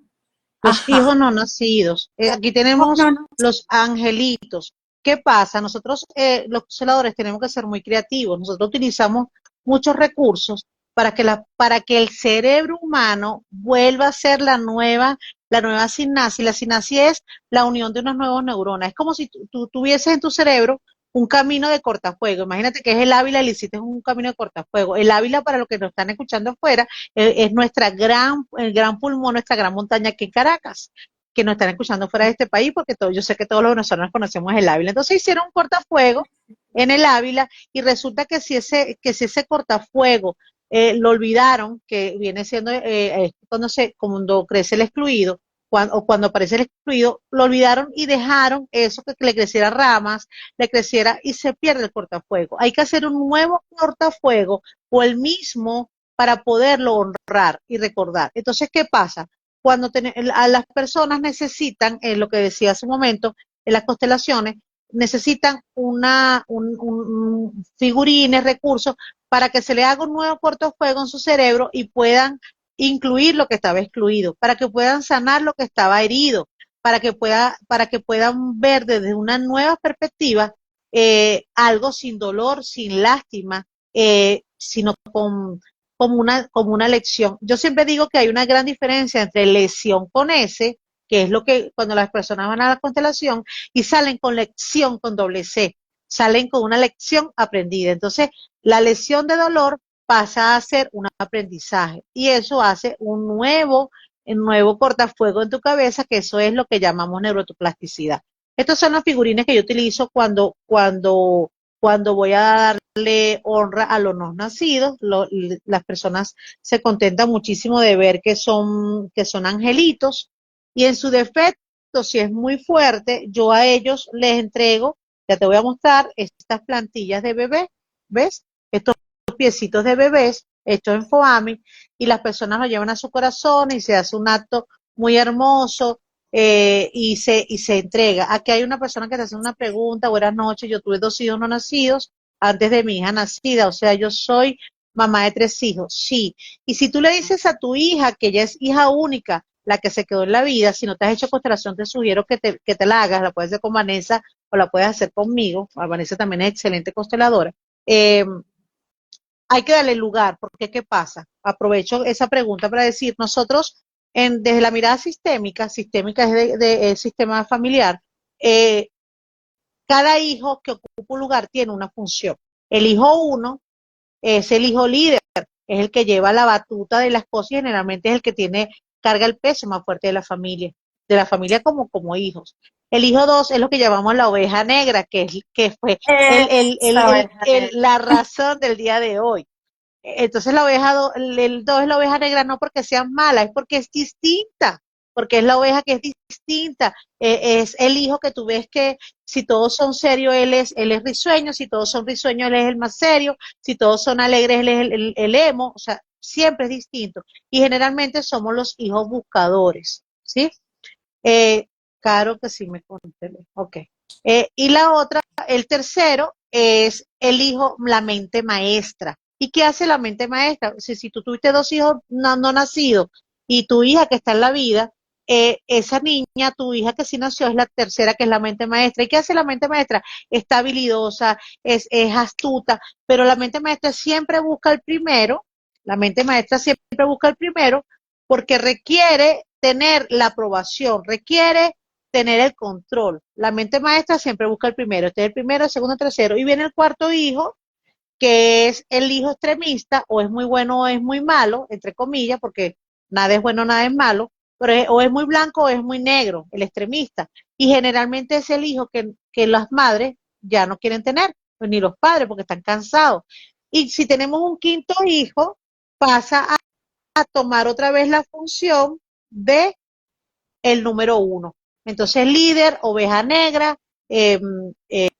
Los Ajá. hijos no nacidos. Aquí Oh, tenemos no, no. los angelitos. ¿Qué pasa? Nosotros, los celadores, tenemos que ser muy creativos. Nosotros utilizamos muchos recursos para que el cerebro humano vuelva a ser la nueva sinapsis. La sinapsis es la unión de unas nuevas neuronas. Es como si tú tuvieses en tu cerebro un camino de cortafuego. Imagínate que es el Ávila y le hiciste un camino de cortafuego. El Ávila, para los que nos están escuchando afuera, es el gran pulmón, nuestra gran montaña aquí en Caracas, que nos están escuchando fuera de este país, porque yo sé que todos los venezolanos conocemos el Ávila. Entonces hicieron un cortafuego en el Ávila y resulta que si ese cortafuego lo olvidaron, que viene siendo cuando crece el excluido, o cuando aparece el excluido, lo olvidaron y dejaron eso que le creciera ramas, le creciera y se pierde el cortafuego. Hay que hacer un nuevo cortafuego o el mismo para poderlo honrar y recordar. Entonces, ¿qué pasa? A las personas necesitan, lo que decía hace un momento, en las constelaciones, necesitan figurines, recursos, para que se le haga un nuevo cortafuego en su cerebro y puedan incluir lo que estaba excluido, para que puedan sanar lo que estaba herido, para que puedan ver desde una nueva perspectiva algo sin dolor, sin lástima, sino como una lección. Yo siempre digo que hay una gran diferencia entre lesión con S, que es lo que cuando las personas van a la constelación y salen con lección con doble C, salen con una lección aprendida. Entonces, la lesión de dolor pasa a ser un aprendizaje y eso hace un nuevo cortafuego en tu cabeza, que eso es lo que llamamos neuroplasticidad. Estos son los figurines que yo utilizo cuando voy a darle honra a los no nacidos. Las personas se contentan muchísimo de ver que son angelitos y en su defecto, si es muy fuerte, yo a ellos les entrego, ya te voy a mostrar estas plantillas de bebé, ¿ves? Estos piecitos de bebés hechos en foamy y las personas lo llevan a su corazón y se hace un acto muy hermoso y se entrega. Aquí hay una persona que te hace una pregunta, buenas noches, yo tuve 2 hijos no nacidos antes de mi hija nacida, o sea, yo soy mamá de 3 hijos, sí. Y si tú le dices a tu hija que ella es hija única, la que se quedó en la vida, si no te has hecho constelación, te sugiero que te la hagas, la puedes hacer con Vanessa o la puedes hacer conmigo. Vanessa también es excelente consteladora. Eh, Hay que darle lugar, porque ¿qué pasa? Aprovecho esa pregunta para decir, nosotros desde la mirada sistémica es sistema familiar, eh, cada hijo que ocupa un lugar tiene una función. El hijo uno es el hijo líder, es el que lleva la batuta de las cosas y generalmente es el que carga el peso más fuerte de la familia como hijos. El hijo dos es lo que llamamos la oveja negra, que fue Esa oveja negra. la razón del día de hoy. Entonces el 2 es la oveja negra no porque sea mala, es porque es distinta, porque es la oveja que es distinta. Es el hijo que tú ves que si todos son serios, él es risueño, si todos son risueños, él es el más serio, si todos son alegres, él es el emo, o sea, siempre es distinto. Y generalmente somos los hijos buscadores, ¿sí? Eh, Claro que sí me conté. Ok. Y la otra, el tercero, es el hijo, la mente maestra. ¿Y qué hace la mente maestra? Si tú tuviste 2 hijos no nacidos y tu hija que está en la vida, esa niña, tu hija que sí nació, es la tercera que es la mente maestra. ¿Y qué hace la mente maestra? Está habilidosa, es astuta, pero la mente maestra siempre busca el primero, la mente maestra siempre busca el primero porque requiere tener la aprobación, requiere tener el control. La mente maestra siempre busca el primero. Este es el primero, el segundo, el tercero. Y viene el cuarto hijo, que es el hijo extremista, o es muy bueno o es muy malo, entre comillas, porque nada es bueno, nada es malo, pero o es muy blanco o es muy negro, el extremista. Y generalmente es el hijo que las madres ya no quieren tener, pues ni los padres, porque están cansados. Y si tenemos un quinto hijo, pasa a tomar otra vez la función de el número 1. Entonces, líder, oveja negra, eh,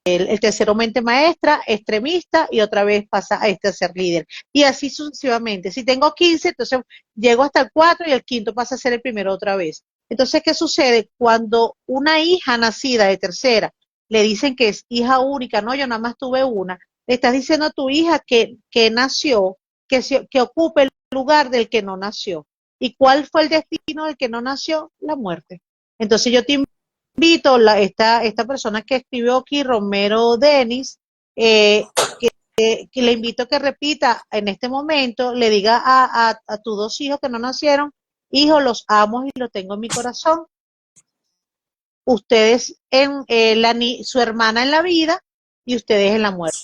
el tercero mente maestra, extremista y otra vez pasa a este a ser líder. Y así sucesivamente. Si tengo 15, entonces llego hasta el 4 y el quinto pasa a ser el primero otra vez. Entonces, ¿qué sucede? Cuando una hija nacida de tercera le dicen que es hija única, no, yo nada más tuve una, le estás diciendo a tu hija que nació, que ocupe el lugar del que no nació. ¿Y cuál fue el destino del que no nació? La muerte. Entonces yo te invito, esta persona que escribió aquí, Romero Denis, que le invito a que repita en este momento, le diga a tus dos hijos que no nacieron, hijos, los amo y los tengo en mi corazón, ustedes su hermana en la vida y ustedes en la muerte.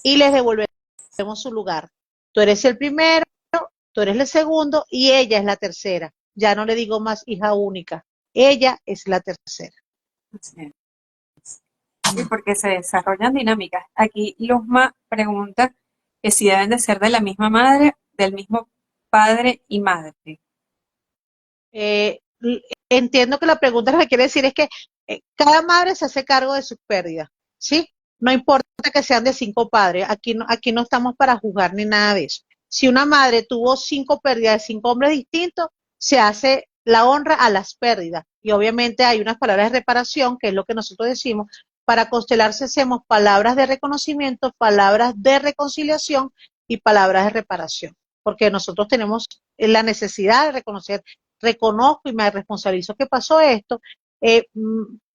Y les devolveremos su lugar. Tú eres el primero, tú eres el segundo y ella es la tercera. Ya no le digo más hija única, ella es la tercera. Así es. Sí, porque se desarrollan dinámicas. Aquí Luzma pregunta que si deben de ser de la misma madre, del mismo padre y madre. Eh, entiendo que la pregunta lo que quiere decir es que cada madre se hace cargo de sus pérdidas, ¿sí? No importa que sean de 5 padres, aquí no estamos para juzgar ni nada de eso. Si una madre tuvo 5 pérdidas de 5 hombres distintos, se hace la honra a las pérdidas. Y obviamente hay unas palabras de reparación, que es lo que nosotros decimos. Para constelarse hacemos palabras de reconocimiento, palabras de reconciliación y palabras de reparación. Porque nosotros tenemos la necesidad de reconocer, reconozco y me responsabilizo que pasó esto,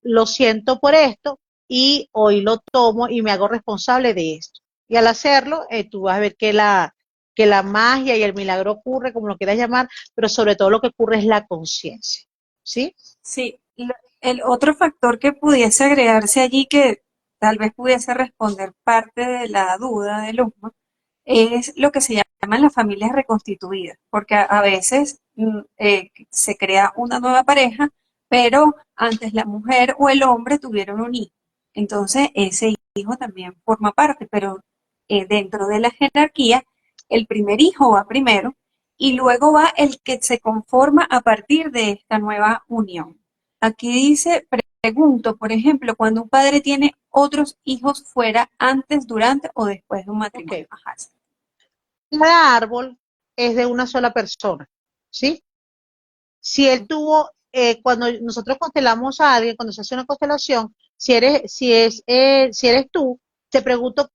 lo siento por esto y hoy lo tomo y me hago responsable de esto. Y al hacerlo, tú vas a ver que la magia y el milagro ocurre, como lo quieras llamar, pero sobre todo lo que ocurre es la conciencia, ¿sí? Sí, el otro factor que pudiese agregarse allí que tal vez pudiese responder parte de la duda de Luzma es lo que se llaman las familias reconstituidas, porque a veces se crea una nueva pareja, pero antes la mujer o el hombre tuvieron un hijo. Entonces ese hijo también forma parte, pero dentro de la jerarquía, el primer hijo va primero y luego va el que se conforma a partir de esta nueva unión. Aquí dice, pregunto, por ejemplo, cuando un padre tiene otros hijos fuera, antes, durante o después de un matrimonio. Ok. Ajá. Cada árbol es de una sola persona, ¿sí? Si él tuvo, cuando nosotros constelamos a alguien, cuando se hace una constelación, si eres tú, te pregunto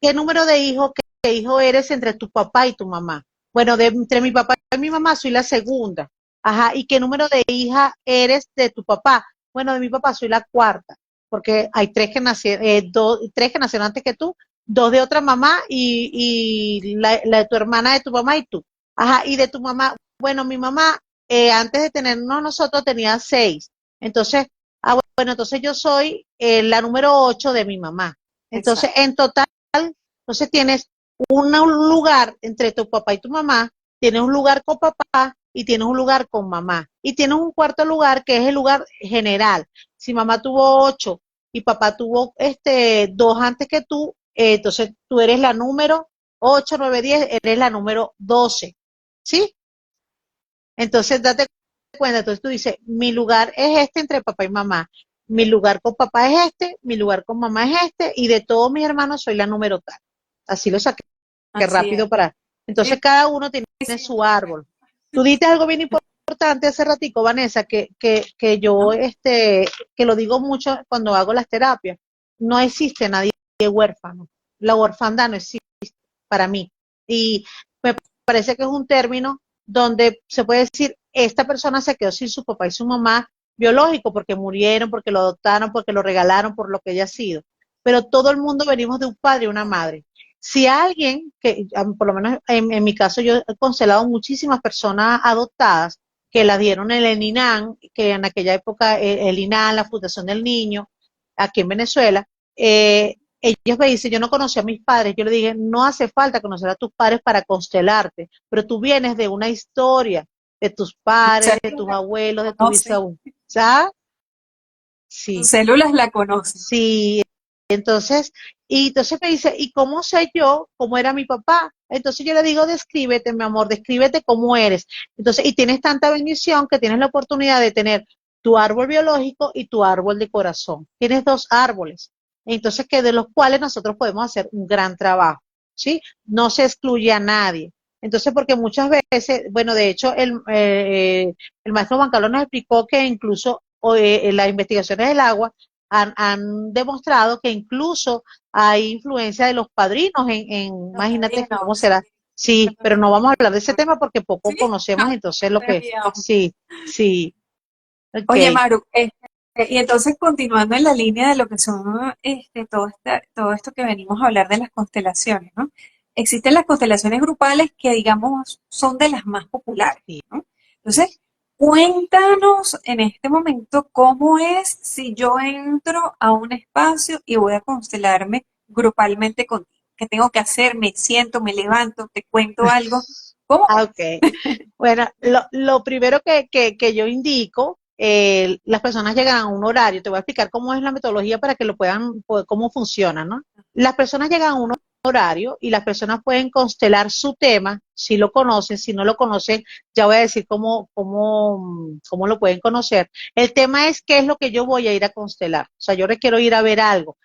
qué número de hijos, qué hijo eres entre tu papá y tu mamá. Bueno, entre mi papá y mi mamá soy la segunda. Ajá, ¿y qué número de hija eres de tu papá? Bueno, de mi papá soy la cuarta, porque hay tres que nacieron antes que tú, dos de otra mamá y la de tu hermana de tu mamá y tú. Ajá, y de tu mamá, bueno, mi mamá antes de tenernos nosotros tenía 6. Entonces, bueno, entonces yo soy la número 8 de mi mamá. Entonces, Exacto. en total, entonces tienes un lugar entre tu papá y tu mamá, tienes un lugar con papá y tienes un lugar con mamá. Y tienes un cuarto lugar que es el lugar general. Si mamá tuvo 8 y papá tuvo 2 antes que tú, entonces tú eres la número 8, 9, 10, eres la número 12. ¿Sí? Entonces date cuenta, entonces tú dices, mi lugar es este entre papá y mamá, mi lugar con papá es este, mi lugar con mamá es este, y de todos mis hermanos soy la número tal. Así lo saqué Así rápido es. para. Entonces Sí, cada uno tiene sí, su árbol. Tú diste algo bien importante hace ratico, Vanessa, que yo, ¿no? que lo digo mucho cuando hago las terapias. No existe nadie huérfano. La orfandad no existe para mí. Y me parece que es un término donde se puede decir, esta persona se quedó sin su papá y su mamá biológico porque murieron, porque lo adoptaron, porque lo regalaron, por lo que haya sido. Pero todo el mundo venimos de un padre y una madre. Si alguien, que por lo menos en mi caso yo he constelado muchísimas personas adoptadas que la dieron en el INAN, que en aquella época el INAN, la Fundación del Niño, aquí en Venezuela, ellos me dicen, yo no conocí a mis padres, yo le dije, no hace falta conocer a tus padres para constelarte, pero tú vienes de una historia de tus padres, de tus Células abuelos, la de tus conocen, bisabuelos, ¿sabes? tus Sí, células la conocen. sí, entonces, y entonces me dice, ¿y cómo sé yo cómo era mi papá? Entonces yo le digo, descríbete, mi amor, descríbete cómo eres. Entonces, y tienes tanta bendición que tienes la oportunidad de tener tu árbol biológico y tu árbol de corazón. Tienes dos árboles, entonces que de los cuales nosotros podemos hacer un gran trabajo, ¿sí? No se excluye a nadie. Entonces, porque muchas veces, bueno, de hecho, el maestro Juan Carlos nos explicó que incluso las investigaciones del agua han demostrado que incluso hay influencia de los padrinos Los imagínate cómo padrinos. será. Sí, pero no vamos a hablar de ese tema porque poco Sí, conocemos, entonces lo que, sabíamos. sí, sí, ok. Oye, Maru, y entonces continuando en la línea de lo que son todo esto que venimos a hablar de las constelaciones, ¿no? Existen las constelaciones grupales que, digamos, son de las más populares, Sí, ¿no? sí. Entonces, cuéntanos en este momento cómo es si yo entro a un espacio y voy a constelarme grupalmente contigo. ¿Qué tengo que hacer? Me siento, me levanto, te cuento algo. ¿Cómo Ah, es? ok. Bueno, lo primero que yo indico, las personas llegan a un horario, te voy a explicar cómo es la metodología para que lo puedan, cómo funciona, ¿no? Las personas llegan a un horario y las personas pueden constelar su tema, si lo conocen, si no lo conocen, ya voy a decir cómo lo pueden conocer. El tema es qué es lo que yo voy a ir a constelar. O sea, yo quiero ir a ver algo.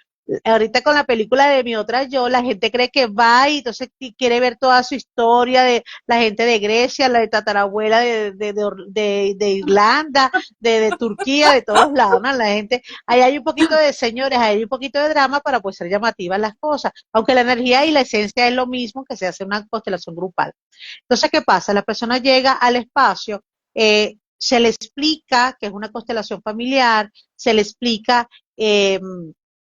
Ahorita con la película de Mi Otra Yo, la gente cree que va y entonces quiere ver toda su historia de la gente de Grecia, la de tatarabuela de Irlanda, de Turquía, de todos lados, ¿no? La gente, ahí hay un poquito de señores, ahí hay un poquito de drama para pues ser llamativas las cosas, aunque la energía y la esencia es lo mismo que se hace una constelación grupal. Entonces, ¿qué pasa? La persona llega al espacio, se le explica que es una constelación familiar, se le explica eh,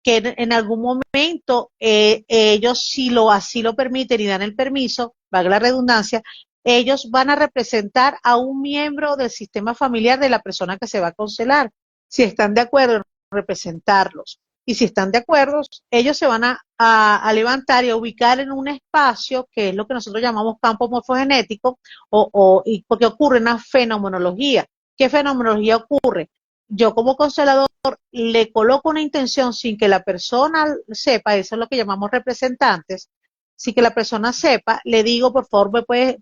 que en algún momento ellos, si así lo permiten y dan el permiso, valga la redundancia, ellos van a representar a un miembro del sistema familiar de la persona que se va a constelar. Si están de acuerdo en representarlos. Y si están de acuerdo, ellos se van a levantar y a ubicar en un espacio que es lo que nosotros llamamos campo morfogenético, y porque ocurre una fenomenología. ¿Qué fenomenología ocurre? Yo como constelador le coloco una intención sin que la persona sepa, eso es lo que llamamos representantes, sin que la persona sepa, le digo, por favor, puedes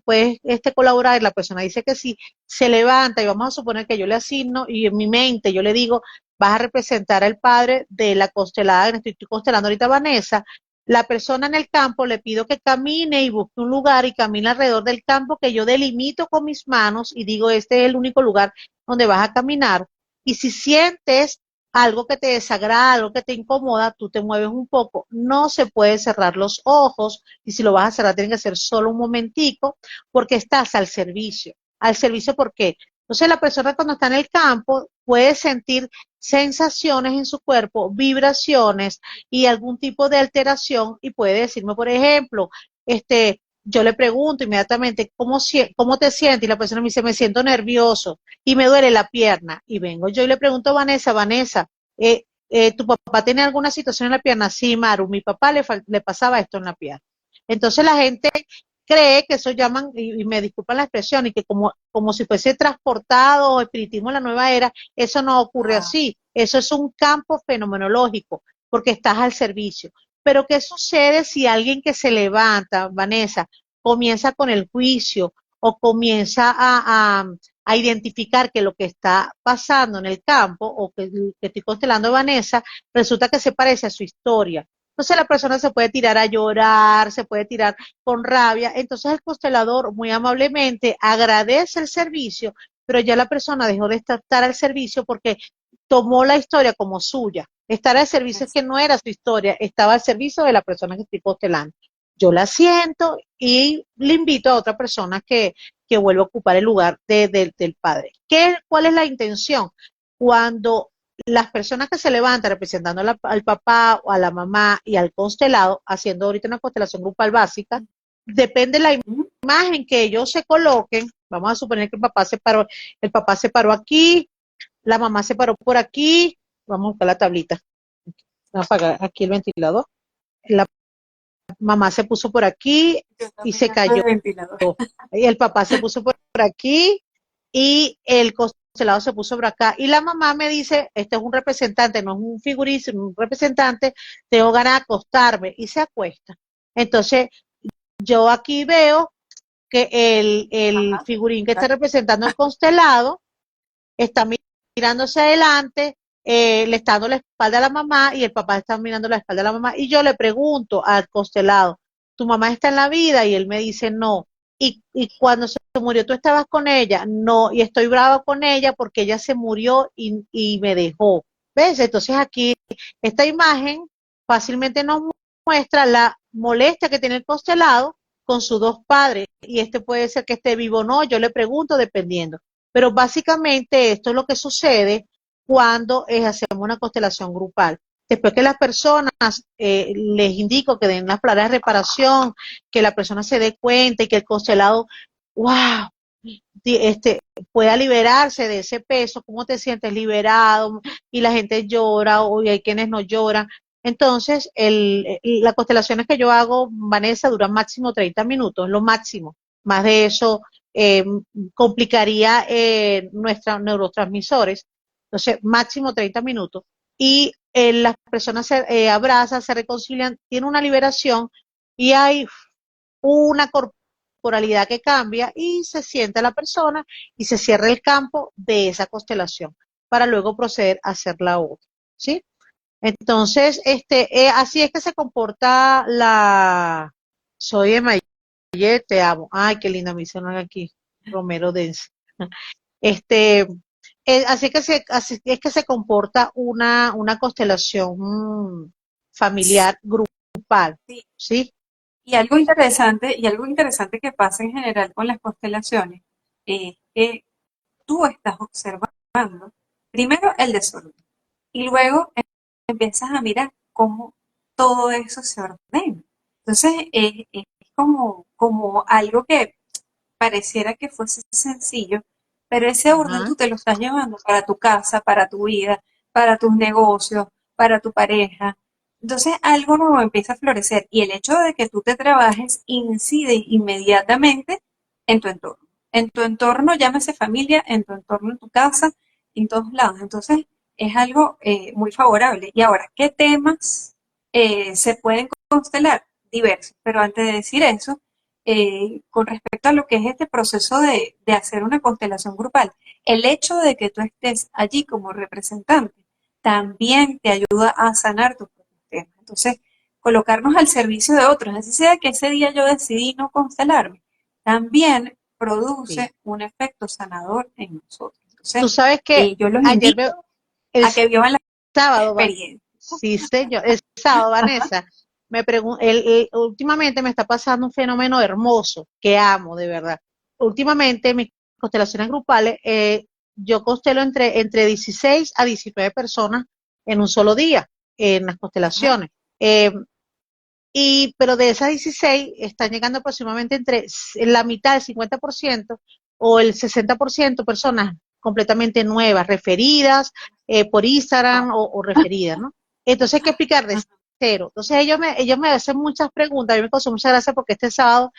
colaborar, y la persona dice que sí, se levanta y vamos a suponer que yo le asigno y en mi mente yo le digo, vas a representar al padre de la constelada, estoy constelando ahorita a Vanessa, la persona en el campo le pido que camine y busque un lugar y camine alrededor del campo que yo delimito con mis manos y digo, este es el único lugar donde vas a caminar. Y si sientes algo que te desagrada, algo que te incomoda, tú te mueves un poco. No se puede cerrar los ojos y si lo vas a cerrar tiene que ser solo un momentico porque estás al servicio. ¿Al servicio por qué? Entonces la persona cuando está en el campo puede sentir sensaciones en su cuerpo, vibraciones y algún tipo de alteración y puede decirme, por ejemplo, yo le pregunto inmediatamente, ¿cómo te sientes? Y la persona me dice, me siento nervioso y me duele la pierna. Y vengo yo y le pregunto a Vanessa, ¿tu papá tiene alguna situación en la pierna? Sí, Maru, mi papá le pasaba esto en la pierna. Entonces la gente cree que eso llaman, y me disculpan la expresión, y que como si fuese transportado o espiritismo en la nueva era, eso no ocurre Ah, así. Eso es un campo fenomenológico, porque estás al servicio. Pero ¿qué sucede si alguien que se levanta, Vanessa, comienza con el juicio o comienza a identificar que lo que está pasando en el campo o que estoy constelando a Vanessa, resulta que se parece a su historia? Entonces la persona se puede tirar a llorar, se puede tirar con rabia. Entonces el constelador muy amablemente agradece el servicio, pero ya la persona dejó de estar al servicio porque tomó la historia como suya. Estar al servicio es que no era su historia, estaba al servicio de la persona que estoy constelando. Yo la siento y le invito a otra persona que vuelva a ocupar el lugar del padre. ¿Cuál es la intención? Cuando las personas que se levantan representando al papá o a la mamá y al constelado, haciendo ahorita una constelación grupal básica, depende de la ujú. imagen que ellos se coloquen. Vamos a suponer que el papá se paró aquí, la mamá se paró por aquí, vamos a buscar la tablita, vamos a apagar aquí el ventilador, la mamá se puso por aquí Yo y también se ando de cayó, ventilador. y el papá se puso por aquí y el constelado se puso por acá. Y la mamá me dice, este es un representante, no es un figurín, un representante, tengo ganas de acostarme y se acuesta. Entonces, yo aquí veo que el Ajá, figurín que está exacto. representando el constelado está mirando hacia adelante, le está dando la espalda a la mamá y el papá está mirando la espalda a la mamá. Y yo le pregunto al constelado, ¿tu mamá está en la vida? Y él me dice, no. Y cuando se murió, ¿tú estabas con ella? No, y estoy brava con ella porque ella se murió y me dejó. ¿Ves? Entonces aquí, esta imagen fácilmente nos muestra la molestia que tiene el constelado con sus dos padres. Y este puede ser que esté vivo o no, yo le pregunto dependiendo. Pero básicamente esto es lo que sucede cuando hacemos una constelación grupal. Después que las personas les indico que den las palabras de reparación, que la persona se dé cuenta y que el constelado, wow, pueda liberarse de ese peso, cómo te sientes liberado, y la gente llora, o hay quienes no lloran. Entonces, las constelaciones que yo hago, Vanessa, duran máximo 30 minutos, lo máximo. Más de eso eh, complicaría nuestros neurotransmisores. Entonces, máximo 30 minutos. Y las personas se abrazan, se reconcilian, tienen una liberación y hay una corporalidad que cambia y se siente la persona y se cierra el campo de esa constelación para luego proceder a hacer la otra, ¿sí? Entonces, así es que se comporta soy de Mayet, te amo. Ay, qué linda me hicieron aquí, Romero Dense. Este, así es que se comporta una constelación familiar grupal, Sí. ¿sí? Y algo interesante que pasa en general con las constelaciones es que tú estás observando primero el desorden y luego empiezas a mirar cómo todo eso se ordena. Entonces es como algo que pareciera que fuese sencillo, pero ese orden Ajá. tú te lo estás llevando para tu casa, para tu vida, para tus negocios, para tu pareja. Entonces algo nuevo empieza a florecer y el hecho de que tú te trabajes incide inmediatamente en tu entorno. En tu entorno, llámese familia, en tu entorno, en tu casa, en todos lados. Entonces es algo muy favorable. Y ahora, ¿qué temas se pueden constelar? Diversos. Pero antes de decir eso, con respecto a lo que es este proceso de hacer una constelación grupal, el hecho de que tú estés allí como representante también te ayuda a sanar tus propios temas. Entonces, colocarnos al servicio de otros, así sea que ese día yo decidí no constelarme, también Sí. produce un efecto sanador en nosotros. Tú Entonces, sabes que yo los ayer, invito el a que vivan la sábado, experiencia. sí, señor, el sábado, Ajá. Vanessa, últimamente me está pasando un fenómeno hermoso que amo, de verdad. Últimamente, mis constelaciones grupales, yo constelo entre 16 a 19 personas en un solo día, en las Ajá. constelaciones. Pero de esas 16 están llegando aproximadamente entre la mitad, el 50% o el 60% personas completamente nuevas, referidas por Instagram o referidas, ¿no? Entonces hay que explicar de cero. Entonces ellos me hacen muchas preguntas, a mí me causó mucha gracia porque este sábado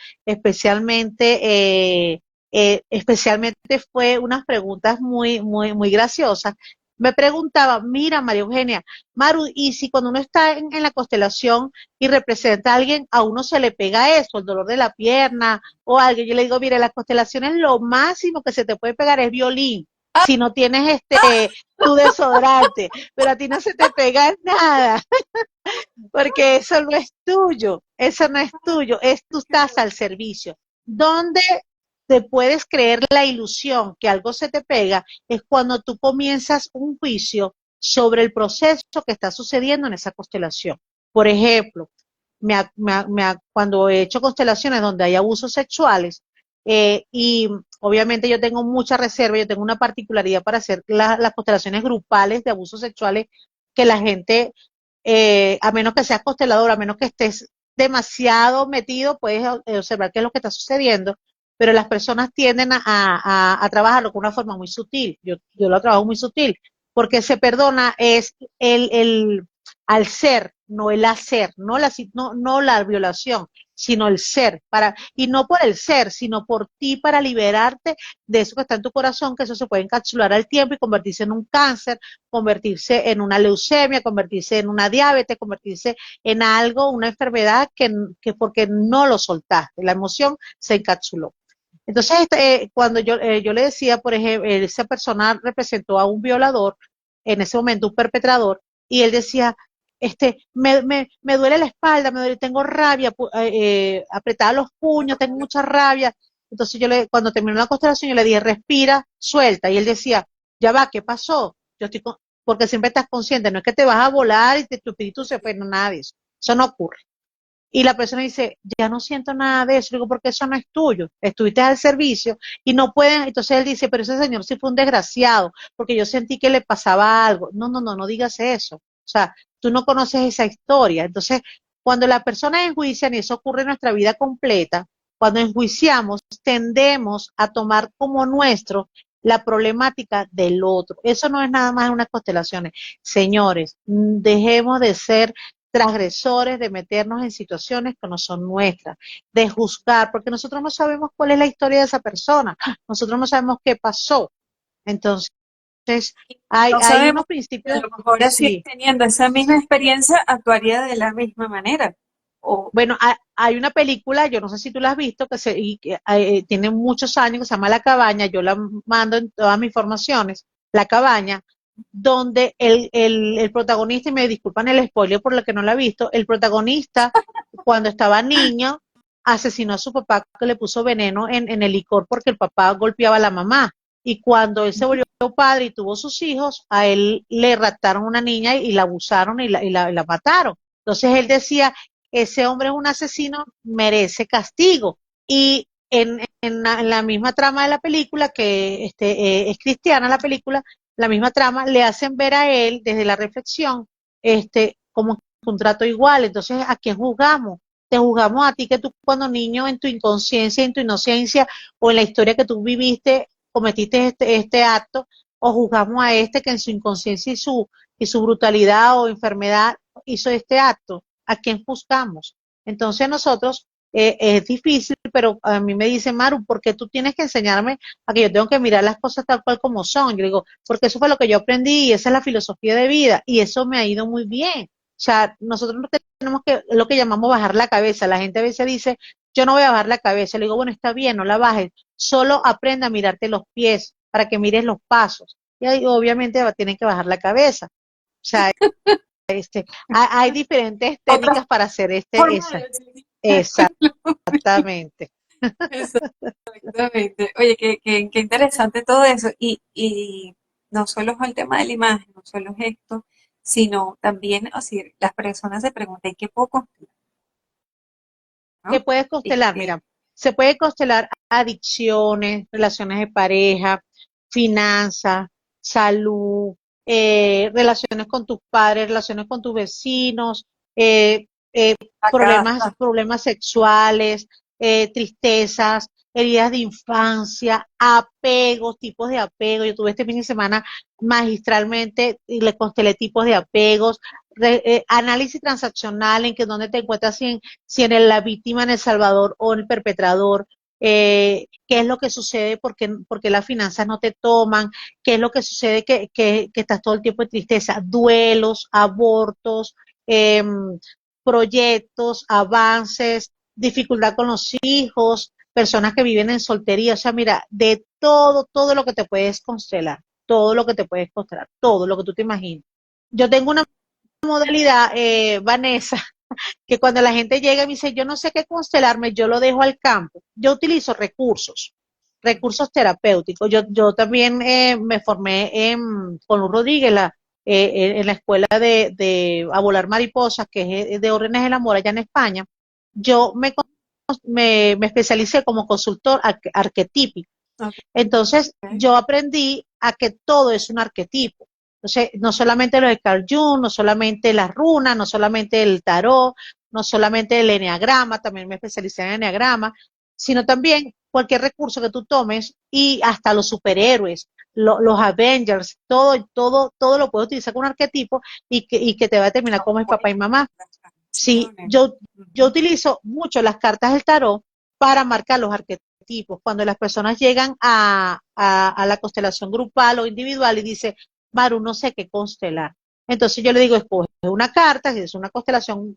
especialmente fue unas preguntas muy, muy, muy graciosas. Me preguntaba, mira María Eugenia, Maru, y si cuando uno está en la constelación y representa a alguien, a uno se le pega eso, el dolor de la pierna o algo. Yo le digo, mire, las constelaciones lo máximo que se te puede pegar es violín, si no tienes tu desodorante, pero a ti no se te pega nada, porque eso no es tuyo, tú estás al servicio. Donde te puedes creer la ilusión que algo se te pega es cuando tú comienzas un juicio sobre el proceso que está sucediendo en esa constelación. Por ejemplo, cuando he hecho constelaciones donde hay abusos sexuales, y obviamente yo tengo mucha reserva, yo tengo una particularidad para hacer las constelaciones grupales de abusos sexuales, que la gente, a menos que seas constelador, a menos que estés demasiado metido, puedes observar qué es lo que está sucediendo, pero las personas tienden a trabajarlo con una forma muy sutil. Yo lo trabajo muy sutil, porque se perdona es al ser, no el hacer, no la violación, sino el ser, y no por el ser, sino por ti para liberarte de eso que está en tu corazón, que eso se puede encapsular al tiempo y convertirse en un cáncer, convertirse en una leucemia, convertirse en una diabetes, convertirse en algo, una enfermedad que porque no lo soltaste, la emoción se encapsuló. Entonces, cuando yo le decía, por ejemplo, esa persona representó a un violador, en ese momento un perpetrador, y él decía, me duele la espalda, me duele, tengo rabia, apretaba los puños, tengo mucha rabia. Entonces cuando terminó la constelación, yo le dije, respira, suelta, y él decía, ya va, ¿qué pasó? Porque siempre estás consciente, no es que te vas a volar y tu espíritu se fue, no, nada de eso. Eso no ocurre. Y la persona dice, ya no siento nada de eso. Le digo, porque eso no es tuyo. Estuviste al servicio y no pueden. Entonces él dice, pero ese señor sí fue un desgraciado, porque yo sentí que le pasaba algo. No, no, no, no digas eso. O sea, tú no conoces esa historia. Entonces, cuando la persona enjuicia, y eso ocurre en nuestra vida completa, cuando enjuiciamos, tendemos a tomar como nuestro la problemática del otro. Eso no es nada más unas constelaciones. Señores, dejemos de ser transgresores, de meternos en situaciones que no son nuestras, de juzgar, porque nosotros no sabemos cuál es la historia de esa persona, nosotros no sabemos qué pasó. Entonces, No hay unos sabemos si a principios, lo mejor así sí. teniendo esa misma experiencia actuaría de la misma manera. O Bueno, hay una película, yo no sé si tú la has visto, que tiene muchos años, que se llama La Cabaña, yo la mando en todas mis formaciones, La Cabaña, donde el protagonista, y me disculpan el spoiler por lo que no la he visto, el protagonista, cuando estaba niño, asesinó a su papá que le puso veneno en el licor porque el papá golpeaba a la mamá. Y cuando él se volvió padre y tuvo sus hijos, a él le raptaron una niña y la abusaron y la mataron. Entonces él decía, ese hombre es un asesino, merece castigo. Y en la misma trama de la película, que es cristiana la película, la misma trama, le hacen ver a él desde la reflexión, como un trato igual. Entonces, ¿a quién juzgamos? Te juzgamos a ti, que tú cuando niño, en tu inconsciencia, en tu inocencia, o en la historia que tú viviste, cometiste este acto, o juzgamos a este que en su inconsciencia y su brutalidad o enfermedad hizo este acto. ¿A quién juzgamos? Entonces nosotros, es difícil, pero a mí me dice, Maru, ¿por qué tú tienes que enseñarme a que yo tengo que mirar las cosas tal cual como son? Yo digo, porque eso fue lo que yo aprendí y esa es la filosofía de vida y eso me ha ido muy bien. O sea, nosotros no tenemos que, lo que llamamos bajar la cabeza. La gente a veces dice, yo no voy a bajar la cabeza. Le digo, bueno, está bien, no la bajes. Solo aprenda a mirarte los pies para que mires los pasos. Y ahí obviamente tienen que bajar la cabeza. O sea, hay diferentes otra técnicas para hacer forma esa. de decir. Exactamente. Exactamente. Oye, qué interesante todo eso. Y no solo es el tema de la imagen, no solo es esto, sino también, o sea, las personas se preguntan, ¿qué puedo construir? ¿Qué ¿No? puedes constelar? Este, Mira, se puede constelar adicciones, relaciones de pareja, finanzas, salud, relaciones con tus padres, relaciones con tus vecinos, eh, eh, la problemas, casa. problemas sexuales, tristezas, heridas de infancia, apegos, tipos de apego. Yo tuve este fin de semana magistralmente y le constelé tipos de apegos, análisis transaccional en que donde te encuentras, si en la víctima, en El Salvador o en el perpetrador, qué es lo que sucede, porque las finanzas no te toman, qué es lo que sucede que estás todo el tiempo en tristeza, duelos, abortos, eh, proyectos, avances, dificultad con los hijos, personas que viven en soltería, o sea, mira, de todo, todo lo que te puedes constelar, todo lo que te puedes constelar, todo lo que tú te imagines. Yo tengo una modalidad, Vanessa, que cuando la gente llega y me dice, yo no sé qué constelarme, yo lo dejo al campo. Yo utilizo recursos terapéuticos. Yo también me formé con Luz Rodríguez, en la escuela de A Volar Mariposas, que es de órdenes del amor allá en España. Yo me especialicé como consultor arquetípico. Ok. Entonces, yo aprendí a que todo es un arquetipo. Entonces, no solamente lo de Carl Jung, no solamente las runas, no solamente el tarot, no solamente el enneagrama, también me especialicé en enneagrama, sino también cualquier recurso que tú tomes y hasta los superhéroes, los Avengers, todo, todo, todo lo puedes utilizar con un arquetipo y que te va a determinar cómo es papá y mamá. Sí, Acciones. yo Ujú. utilizo mucho las cartas del tarot para marcar los arquetipos. Cuando las personas llegan a la constelación grupal o individual y dice, Maru, no sé qué constelar. Entonces yo le digo, escoge una carta, si es una constelación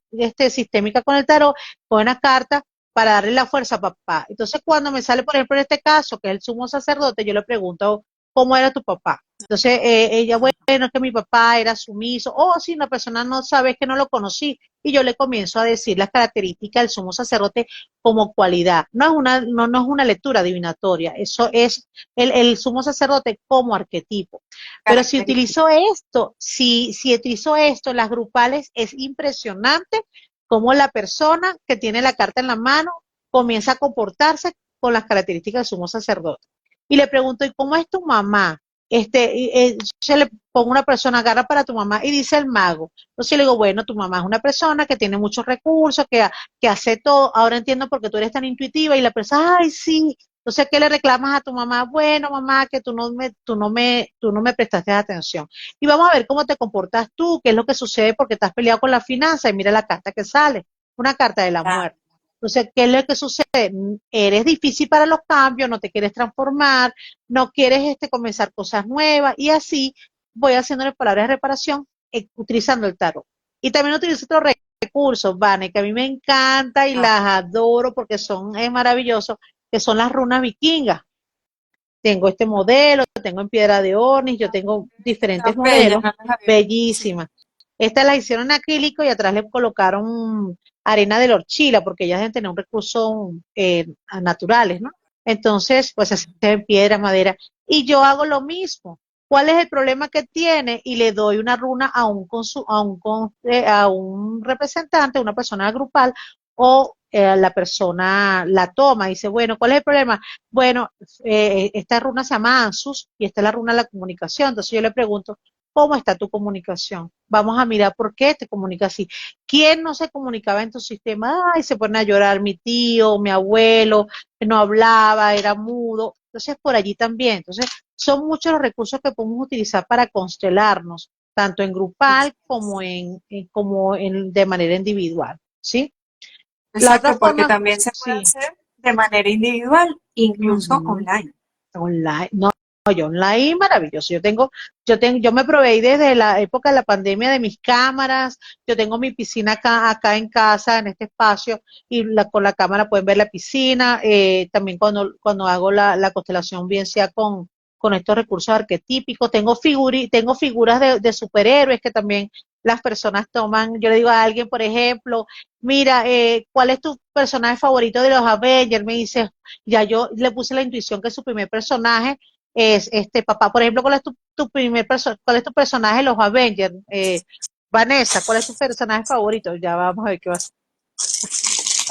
sistémica con el tarot, coge una carta para darle la fuerza a papá. Entonces, cuando me sale, por ejemplo, en este caso, que es el sumo sacerdote, yo le pregunto, ¿cómo era tu papá? Entonces, ella, bueno, es que mi papá era sumiso, o si una persona no sabe, es que no lo conocí, y yo le comienzo a decir las características del sumo sacerdote como cualidad. No es una lectura adivinatoria, eso es el sumo sacerdote como arquetipo. Pero si Característica. utilizo esto, si utilizo esto en las grupales, es impresionante cómo la persona que tiene la carta en la mano comienza a comportarse con las características del sumo sacerdote. Y le pregunto, ¿y cómo es tu mamá? Yo le pongo una persona, agarra para tu mamá y dice el mago. Entonces le digo, bueno, tu mamá es una persona que tiene muchos recursos, que hace todo. Ahora entiendo por qué tú eres tan intuitiva y la persona, ay, sí. Entonces, ¿qué le reclamas a tu mamá? Bueno, mamá, que tú no me prestaste atención. Y vamos a ver cómo te comportas tú, qué es lo que sucede porque estás peleado con la finanza y mira la carta que sale, una carta de la Claro. muerte. Entonces, ¿qué es lo que sucede? Eres difícil para los cambios, no te quieres transformar, no quieres comenzar cosas nuevas y así voy haciéndole palabras de reparación utilizando el tarot. Y también utilizo otros recursos, Vane, que a mí me encanta y Ah, las adoro porque son maravillosos, que son las runas vikingas. Tengo este modelo, tengo en piedra de ornis, yo tengo diferentes son bellas, modelos, no las había visto. Sí. bellísimas. Estas las hicieron en acrílico y atrás le colocaron arena de la horchila, porque ellas deben tener un recurso naturales, ¿no? Entonces, pues se hace en piedra, madera. Y yo hago lo mismo. ¿Cuál es el problema que tiene? Y le doy una runa a un representante, una persona grupal, o la persona la toma y dice, bueno, ¿cuál es el problema? Bueno, esta runa se llama Ansus y esta es la runa de la comunicación. Entonces yo le pregunto, ¿cómo está tu comunicación? Vamos a mirar por qué te comunicas así. ¿Quién no se comunicaba en tu sistema? Ay, se ponen a llorar mi tío, mi abuelo, que no hablaba, era mudo. Entonces por allí también. Entonces son muchos los recursos que podemos utilizar para constelarnos, tanto en grupal como de manera individual. ¿Sí? La otra Exacto, porque forma, también se puede sí. hacer de manera individual, incluso Ujú. online. Online, no, yo online maravilloso. Yo me proveí desde la época de la pandemia de mis cámaras. Yo tengo mi piscina acá en casa, en este espacio, y con la cámara pueden ver la piscina. También cuando hago la constelación, bien sea con estos recursos arquetípicos, tengo figuras de superhéroes que también las personas toman. Yo le digo a alguien, por ejemplo, mira, ¿cuál es tu personaje favorito de los Avengers? Me dice, ya yo le puse la intuición que su primer personaje es este papá. Por ejemplo, ¿cuál es tu personaje de los Avengers? Vanessa, ¿cuál es tu personaje favorito? Ya vamos a ver qué va a ser.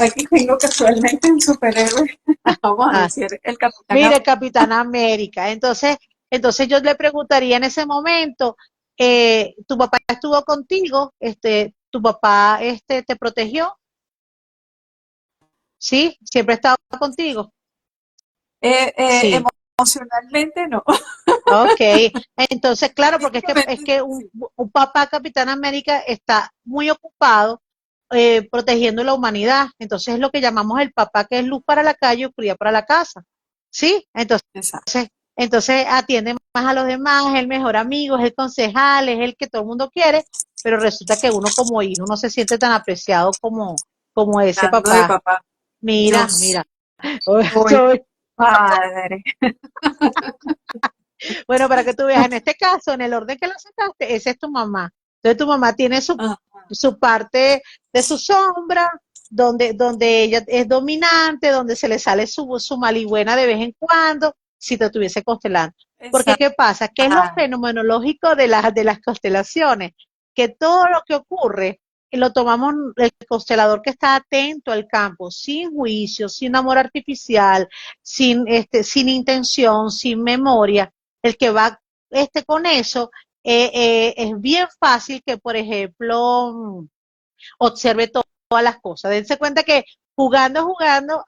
Aquí tengo casualmente un superhéroe, vamos a Ah, decir, el Capitán mire, América. Capitán América. Entonces yo le preguntaría en ese momento, ¿tu papá estuvo contigo? ¿Tu papá te protegió? ¿Sí? ¿Siempre estaba contigo? Sí. Emocionalmente no. Ok, entonces claro, porque es Físicamente que sí. un papá Capitán América está muy ocupado protegiendo la humanidad, entonces es lo que llamamos el papá que es luz para la calle y oscuridad para la casa, ¿sí? Exacto. Entonces atiende más a los demás, es el mejor amigo, es el concejal, es el que todo el mundo quiere, pero resulta que uno como hijo no se siente tan apreciado como ese Hablando de papá. papá, yo Mira, soy soy padre. bueno, para que tú veas, en este caso, en el orden que lo sacaste, esa es tu mamá. Entonces tu mamá tiene Ah, su parte de su sombra, donde ella es dominante, donde se le sale su maligüena de vez en cuando, si te estuviese constelando. Porque exacto. ¿qué pasa? ¿Qué es lo fenomenológico de las constelaciones? Que todo lo que ocurre lo tomamos el constelador que está atento al campo, sin juicio, sin amor artificial, sin intención, sin memoria el que va con eso, es bien fácil que, por ejemplo, observe todas las cosas. Dense cuenta que jugando,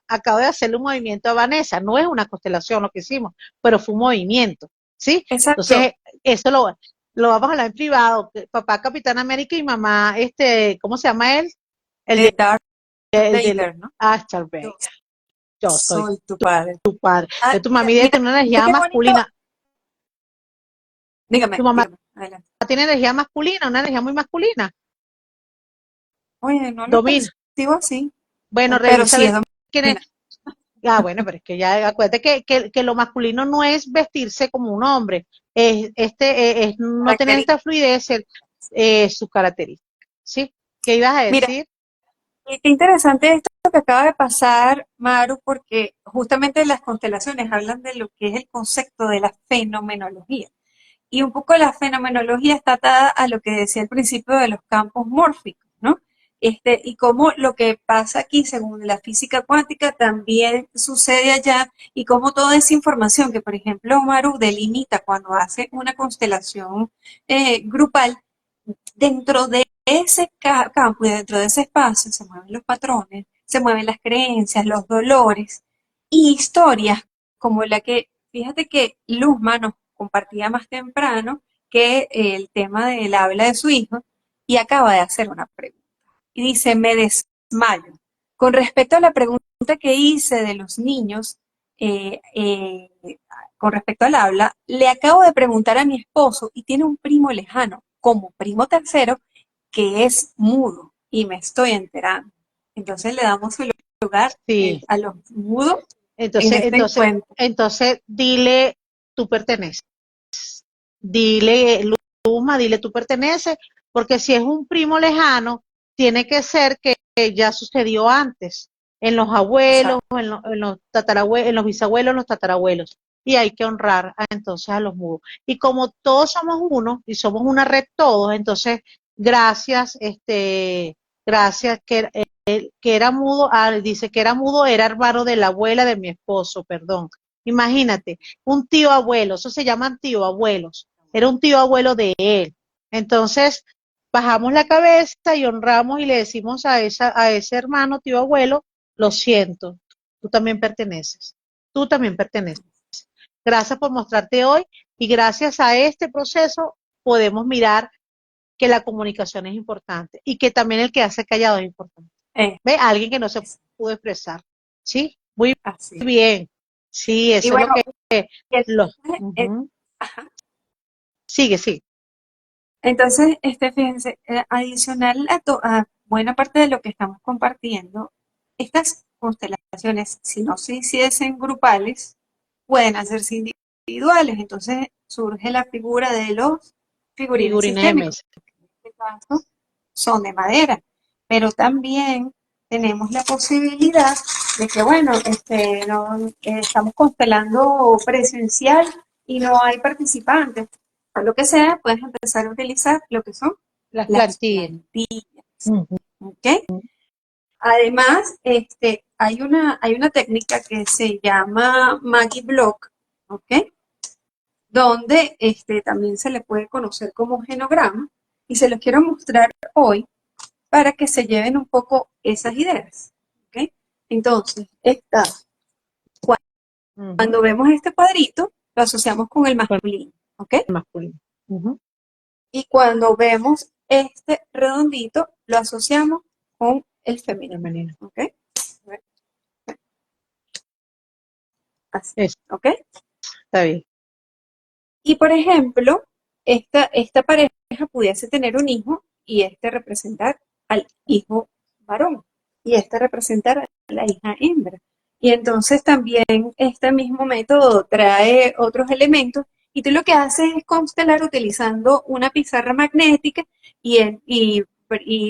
acabo de hacerle un movimiento a Vanessa. No es una constelación lo que hicimos, pero fue un movimiento, ¿sí? Exacto. Entonces, eso lo vamos a hablar en privado. Papá Capitán América y mamá, ¿cómo se llama él? El de, Darth el del Vader, ¿no? Astar Yo Bella. Yo soy soy tu padre. tu padre. Ah, Entonces, tu mamá debe mira, tener una mira energía qué bonito. masculina. Tu Dígame, mamá dígame, adelante. tiene energía masculina, una energía muy masculina. Oye, no lo Domina. percibo así, Bueno, pero sí es revísale, quienes, bueno, pero es que ya acuérdate que lo masculino no es vestirse como un hombre, es no tener esta fluidez, su característica, ¿sí? ¿Qué ibas a Mira, decir? qué interesante esto que acaba de pasar, Maru, porque justamente las constelaciones hablan de lo que es el concepto de la fenomenología. Y un poco la fenomenología está atada a lo que decía al principio de los campos mórficos, ¿no? Y cómo lo que pasa aquí, según la física cuántica, también sucede allá, y cómo toda esa información que, por ejemplo, Maru delimita cuando hace una constelación grupal, dentro de ese campo y dentro de ese espacio se mueven los patrones, se mueven las creencias, los dolores y historias como la que, fíjate que Luzma nos compartía más temprano que el tema del habla de su hijo y acaba de hacer una pregunta. Y dice, me desmayo. Con respecto a la pregunta que hice de los niños, eh, eh, con respecto al habla, le acabo de preguntar a mi esposo y tiene un primo lejano, como primo tercero, que es mudo y me estoy enterando. Entonces le damos su lugar Sí, a los mudos en entonces, este entonces, encuentro. entonces dile, tú perteneces, dile, Luma, dile, tú perteneces, porque si es un primo lejano, tiene que ser que ya sucedió antes, en los abuelos, Exacto. en los tatarabuelos, en los bisabuelos, en los tatarabuelos, y hay que honrar entonces a los mudos. Y como todos somos uno, y somos una red todos, entonces, gracias, gracias, que era mudo, dice que era mudo, era hermano de la abuela de mi esposo, perdón. Imagínate, un tío abuelo, eso se llaman tío abuelos, era un tío abuelo de él. Entonces, bajamos la cabeza y honramos y le decimos a ese hermano, tío abuelo, lo siento, tú también perteneces, tú también perteneces. Gracias por mostrarte hoy y gracias a este proceso podemos mirar que la comunicación es importante y que también el que hace callado es importante. Eh, ¿Ve? Alguien que no se pudo expresar. ¿Sí? Muy Así. bien. Sí, Y eso es lo bueno, que los... entonces, Ujú. Sigue, sí. entonces, fíjense, adicional a buena parte de lo que estamos compartiendo, estas constelaciones, si no se hiciesen grupales, pueden hacerse individuales. Entonces surge la figura de los figurines Figurines de sistémicos, mesa. que en este caso son de madera, pero también tenemos la posibilidad de que, bueno, estamos constelando presencial y no hay participantes. O lo que sea, puedes empezar a utilizar lo que son Las las plantillas. plantillas. Ujú. ¿Ok? Además, hay una técnica que se llama Maggie Block, ¿ok? Donde también se le puede conocer como genograma, y se los quiero mostrar hoy para que se lleven un poco esas ideas. ¿Ok? Entonces, Ujú. cuando vemos este cuadrito, lo asociamos con el Con masculino. ¿Ok? el masculino. Ujú. Y cuando vemos este redondito, lo asociamos con el femenino. Femenino. ¿Ok? Así. Eso, ¿Ok? está bien. Y por ejemplo, esta pareja pudiese tener un hijo y representar al hijo varón y representar a la hija hembra. Y entonces también este mismo método trae otros elementos y tú lo que haces es constelar utilizando una pizarra magnética y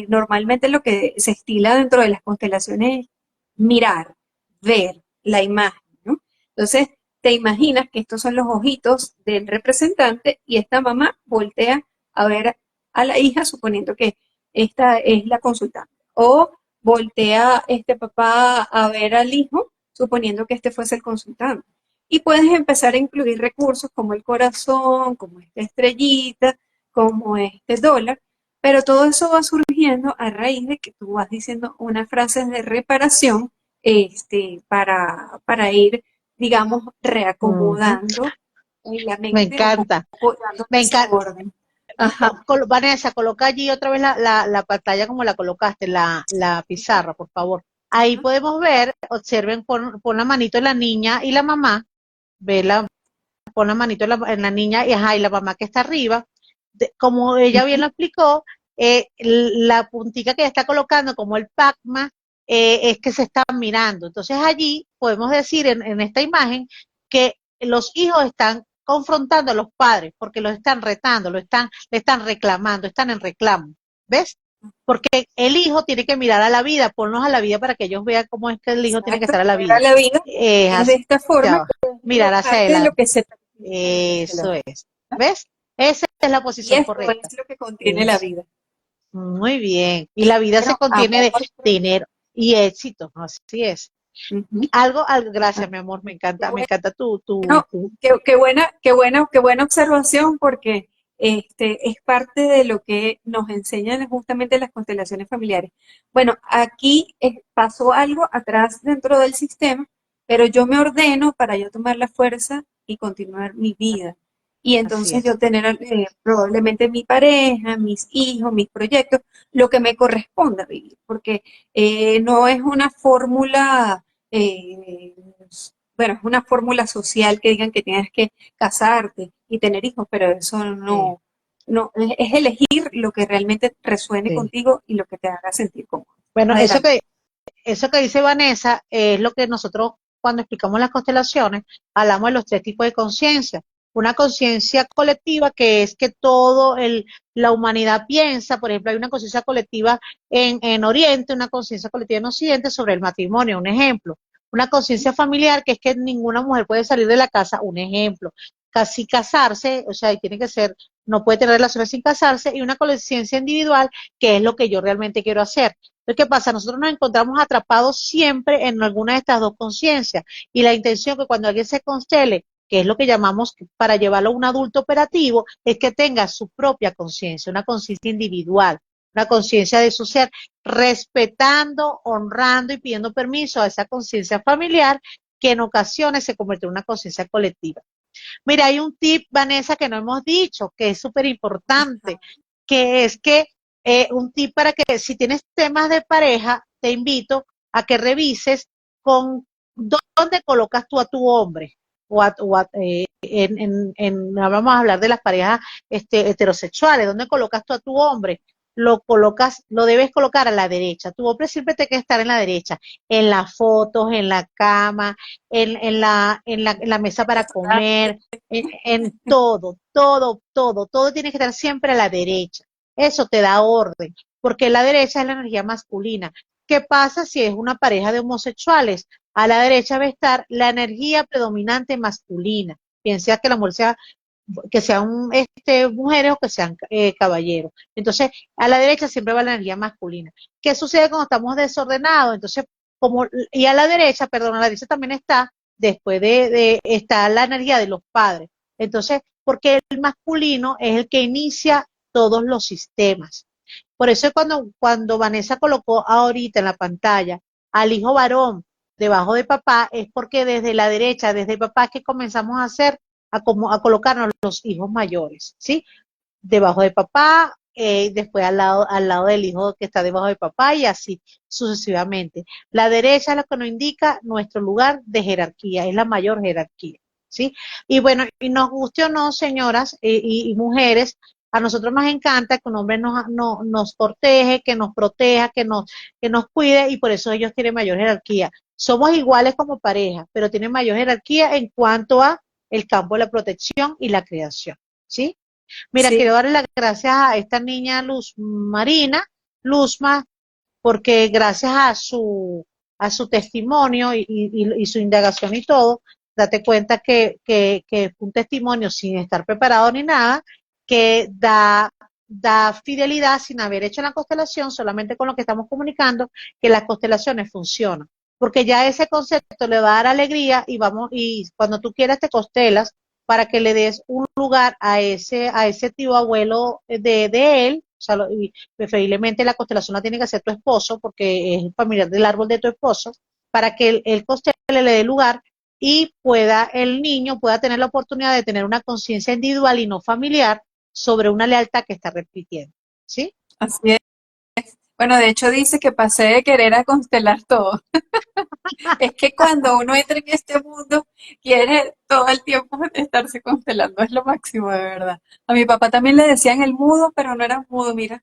normalmente lo que se estila dentro de las constelaciones es mirar, ver la imagen, ¿no? Entonces, te imaginas que estos son los ojitos del representante y esta mamá voltea a ver a la hija suponiendo que esta es la consultante. O voltea este papá a ver al hijo suponiendo que este fuese el consultante. Y puedes empezar a incluir recursos como el corazón, como esta estrellita, como este dólar, pero todo eso va surgiendo a raíz de que tú vas diciendo unas frases de reparación para ir, digamos, Ujú. reacomodando en la Me mente un encanta. poco, dándole Me ese encanta. orden. Ajá. Vanessa, coloca allí otra vez la pantalla como la colocaste, la pizarra, por favor. Ahí podemos ver, observen, pon la manito en la niña y la mamá, pon la manito en la niña y la mamá que está arriba. Como ella bien lo explicó, la puntica que ella está colocando, como el Pac-Man, es que se están mirando. Entonces allí podemos decir en esta imagen que los hijos están confrontando a los padres porque los están retando, le están reclamando, están en reclamo. ¿Ves? Porque el hijo tiene que mirar a la vida, ponnos a la vida para que ellos vean cómo es que el hijo tiene que Exacto, estar a la ver a vida. la vida es de esta forma, Hacia, que es mirar hacia parte de lo adelante. que se transmite en la Eso constelación, es. ¿Ves? Esa es la y posición esto correcta. es lo que contiene la Es vida. muy bien. Y la vida se Bueno, contiene amor de dinero y éxito. Así es. propio. Gracias, mi amor, Qué me bueno, encanta tu. qué buena observación, porque es parte de lo que nos enseñan justamente las constelaciones familiares. Bueno, aquí pasó algo atrás dentro del sistema, pero yo me ordeno para yo tomar la fuerza y continuar mi vida. Y Así entonces yo es. tener probablemente mi pareja, mis hijos, mis proyectos, lo que me corresponda vivir, porque no es una fórmula eh, bueno, es una fórmula social que digan que tienes que casarte y tener hijos, pero eso Sí, es elegir lo que realmente resuene sí. contigo y lo que te haga sentir cómodo. Bueno, Adelante. eso que dice Vanessa es lo que nosotros cuando explicamos las constelaciones hablamos de los tres tipos de conciencia. Una conciencia colectiva que es que la humanidad piensa, por ejemplo, hay una conciencia colectiva en Oriente, una conciencia colectiva en Occidente sobre el matrimonio, un ejemplo. Una conciencia familiar que es que ninguna mujer puede salir de la casa, un ejemplo. Casi casarse, o sea, y tiene que ser, no puede tener relaciones sin casarse, y una conciencia individual que es lo que yo realmente quiero hacer. Entonces, ¿qué pasa? Nosotros nos encontramos atrapados siempre en alguna de estas dos conciencias y la intención que cuando alguien se constele, que es lo que llamamos para llevarlo a un adulto operativo, es que tenga su propia conciencia, una conciencia individual, una conciencia de su ser, respetando, honrando y pidiendo permiso a esa conciencia familiar que en ocasiones se convierte en una conciencia colectiva. Mira, hay un tip, Vanessa, que no hemos dicho, que es súper importante, que es que un tip para que si tienes temas de pareja, te invito a que revises con dónde colocas tú a tu hombre. Vamos a hablar de las parejas heterosexuales, ¿dónde colocas tú a tu hombre? Lo colocas, lo debes colocar a la derecha. Tu hombre siempre tiene que estar en la derecha, en las fotos, en la cama, en la mesa para comer, en todo, todo, todo, todo tiene que estar siempre a la derecha. Eso te da orden, porque la derecha es la energía masculina. ¿Qué pasa si es una pareja de homosexuales? A la derecha va a estar la energía predominante masculina. Piensa que la mujer sea, que sean mujeres o que sean caballeros. Entonces, a la derecha siempre va la energía masculina. ¿Qué sucede cuando estamos desordenados? Entonces, y a la derecha, perdón, a la derecha también está, después está la energía de los padres. Entonces, porque el masculino es el que inicia todos los sistemas. Por eso cuando Vanessa colocó ahorita en la pantalla al hijo varón debajo de papá, es porque desde la derecha, desde papá, es que comenzamos a hacer, a colocarnos los hijos mayores, ¿sí? Debajo de papá, después al lado del hijo que está debajo de papá y así sucesivamente. La derecha es lo que nos indica nuestro lugar de jerarquía, es la mayor jerarquía, ¿sí? Y bueno, y nos guste o no, señoras y mujeres, a nosotros nos encanta que un hombre nos protege, que nos proteja, que nos cuide y por eso ellos tienen mayor jerarquía. Somos iguales como pareja, pero tienen mayor jerarquía en cuanto a el campo de la protección y la creación, ¿sí? Mira, Sí, quiero darle las gracias a esta niña Luz Marina, Luzma, porque gracias a su testimonio y su indagación y todo, date cuenta que fue un testimonio sin estar preparado ni nada, que da fidelidad sin haber hecho la constelación, solamente con lo que estamos comunicando, que las constelaciones funcionan. Porque ya ese concepto le va a dar alegría y cuando tú quieras te constelas para que le des un lugar a ese tío abuelo de él, o sea, y preferiblemente la constelación la tiene que hacer tu esposo, porque es el familiar del árbol de tu esposo, para que el constele le dé lugar y el niño pueda tener la oportunidad de tener una conciencia individual y no familiar sobre una lealtad que está repitiendo, ¿sí? así es. Bueno, de hecho dice que pasé de querer a constelar todo. Es que cuando uno entra en este mundo, quiere todo el tiempo estarse constelando. Es lo máximo, de verdad. A mi papá también le decían el mudo, pero no era mudo, mira.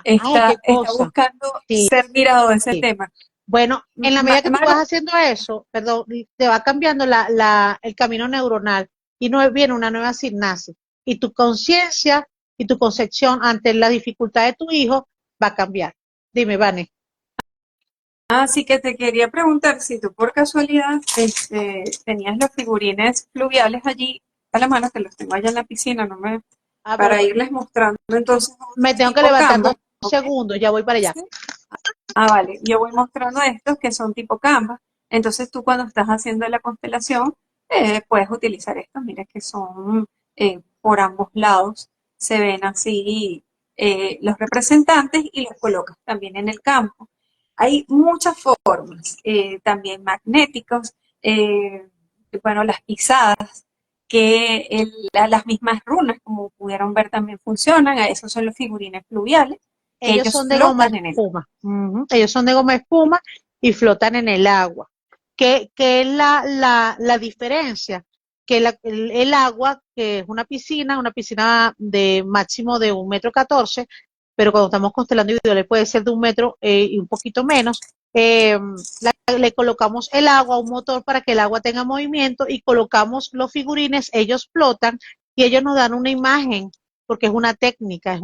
Qué está cosa. buscando Sí. ser mirado de ese tema. Bueno, en la medida que tú vas Maru, haciendo eso, perdón, te va cambiando el camino neuronal y no viene una nueva sinapsis. Y tu conciencia y tu concepción ante la dificultad de tu hijo va a cambiar. Dime, Vane. así que te quería preguntar si tú por casualidad tenías los figurines fluviales allí a la mano, que los tengo allá en la piscina, no me, Pero para irles mostrando entonces me tengo que tipo levantar Canva. 2 segundos, ya voy para allá. ¿Sí? Ah, vale. Yo voy mostrando estos que son tipo Canva. Entonces tú cuando estás haciendo la constelación puedes utilizar estos. Mira que son por ambos lados. Se ven así los representantes y los colocas también en el campo. Hay muchas formas, también magnéticos, bueno, las pisadas, que las mismas runas, como pudieron ver, también funcionan. Esos son los figurines fluviales, que Ellos ellos son de goma flotan en el. espuma. Ujú. Ellos son de goma espuma y flotan en el agua. ¿Qué es la diferencia? Que el agua, que es una piscina de máximo de 1,14 m, pero cuando estamos constelando individuales puede ser de 1 m y un poquito menos. Le colocamos el agua a un motor para que el agua tenga movimiento y colocamos los figurines, ellos flotan y ellos nos dan una imagen, porque es una técnica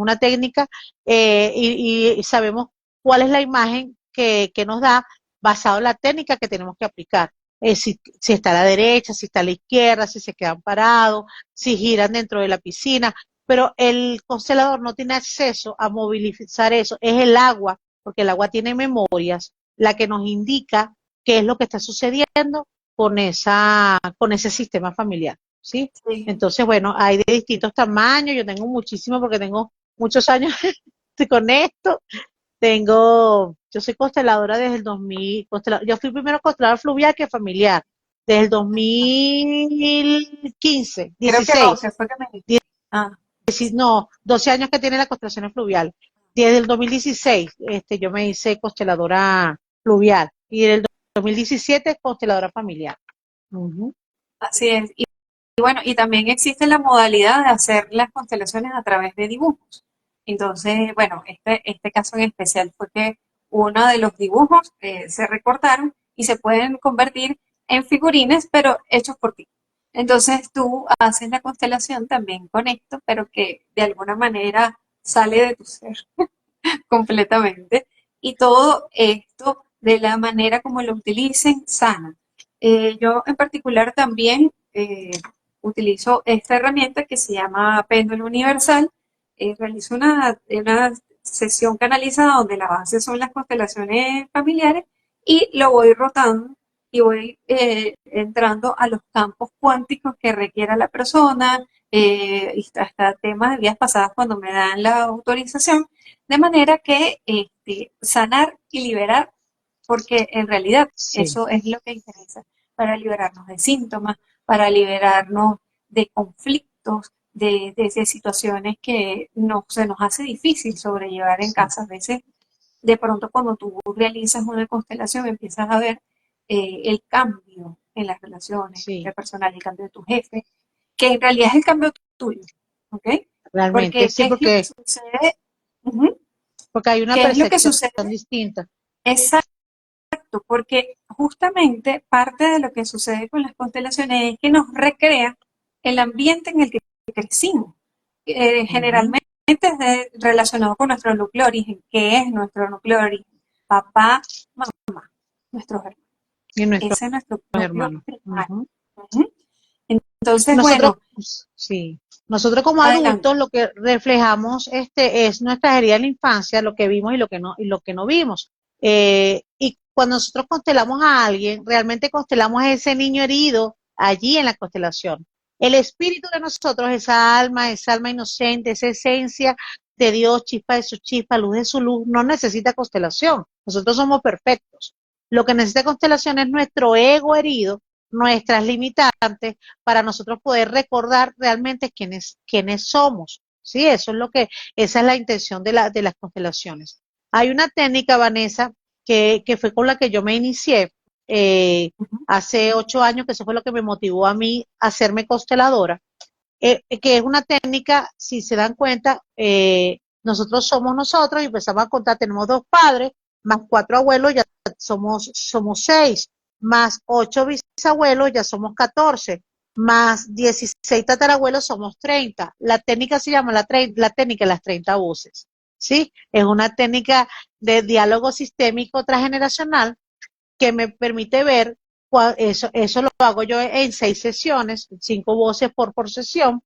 y sabemos cuál es la imagen que nos da basado en la técnica que tenemos que aplicar. Si está a la derecha, si está a la izquierda, si se quedan parados, si giran dentro de la piscina, pero el constelador no tiene acceso a movilizar eso, es el agua, porque el agua tiene memorias, la que nos indica qué es lo que está sucediendo con ese sistema familiar, ¿sí? Sí. Entonces, bueno, hay de distintos tamaños, yo tengo muchísimo porque tengo muchos años con esto. Yo soy consteladora desde el 2000, yo fui primero consteladora fluvial que familiar, desde el 2015, Creo que 12 16, fue que me dijiste. Ah, no, 12 años que tiene la constelación fluvial. Desde el 2016, yo me hice consteladora fluvial y desde el 2017 consteladora familiar. Ujú. así es. Y bueno, y también existe la modalidad de hacer las constelaciones a través de dibujos. Entonces, bueno, este caso en especial fue que uno de los dibujos se recortaron y se pueden convertir en figurines, pero hechos por ti. Entonces tú haces la constelación también con esto, pero que de alguna manera sale de tu ser completamente. Y todo esto, de la manera como lo utilicen, sana. Yo en particular también utilizo esta herramienta que se llama péndulo universal. Realizo una sesión canalizada donde la base son las constelaciones familiares y lo voy rotando y voy entrando a los campos cuánticos que requiera la persona, y hasta temas de días pasadas cuando me dan la autorización, de manera que sanar y liberar, porque en realidad Sí. eso es lo que interesa, para liberarnos de síntomas, para liberarnos de conflictos, de situaciones que se nos hace difícil sobrellevar en Sí, casa. A veces, de pronto, cuando tú realizas una constelación, empiezas a ver el cambio en las relaciones sí, interpersonales, el cambio de tu jefe, que en realidad es el cambio tuyo, ¿ok? realmente Porque, sí, ¿qué es lo que sucede? Ujú. porque hay una ¿Qué es lo que percepción sucede? distinta. Exacto, porque justamente parte de lo que sucede con las constelaciones es que nos recrea el ambiente en el que crecimos. Ujú. Generalmente relacionado con nuestro núcleo de origen. ¿Qué es nuestro núcleo de origen? Papá, mamá, nuestros hermanos. Y nuestros Ese es nuestro núcleo hermanos. primario. Ujú. Ujú. Entonces, Nosotros, bueno, sí, nosotros como adelante. adultos lo que reflejamos es nuestra herida en la infancia, lo que vimos y lo que no vimos. Y cuando nosotros constelamos a alguien, realmente constelamos a ese niño herido allí en la constelación. El espíritu de nosotros, esa alma inocente, esa esencia de Dios, chispa de su chispa, luz de su luz, no necesita constelación. Nosotros somos perfectos. Lo que necesita constelación es nuestro ego herido, nuestras limitantes para nosotros poder recordar realmente quiénes somos. Sí, esa es la intención de las constelaciones. Hay una técnica, Vanessa, que fue con la que yo me inicié Ujú. hace 8 años, que eso fue lo que me motivó a mí a hacerme consteladora, que es una técnica, si se dan cuenta, nosotros somos nosotros y empezamos a contar, tenemos 2 padres, más 4 abuelos, ya somos 6, más 8 bisabuelos, ya somos 14, más 16 tatarabuelos, somos 30. La técnica se llama la técnica de las 30 voces, ¿sí? Es una técnica de diálogo sistémico transgeneracional que me permite ver, eso lo hago yo en 6 sesiones, 5 voces por sesión,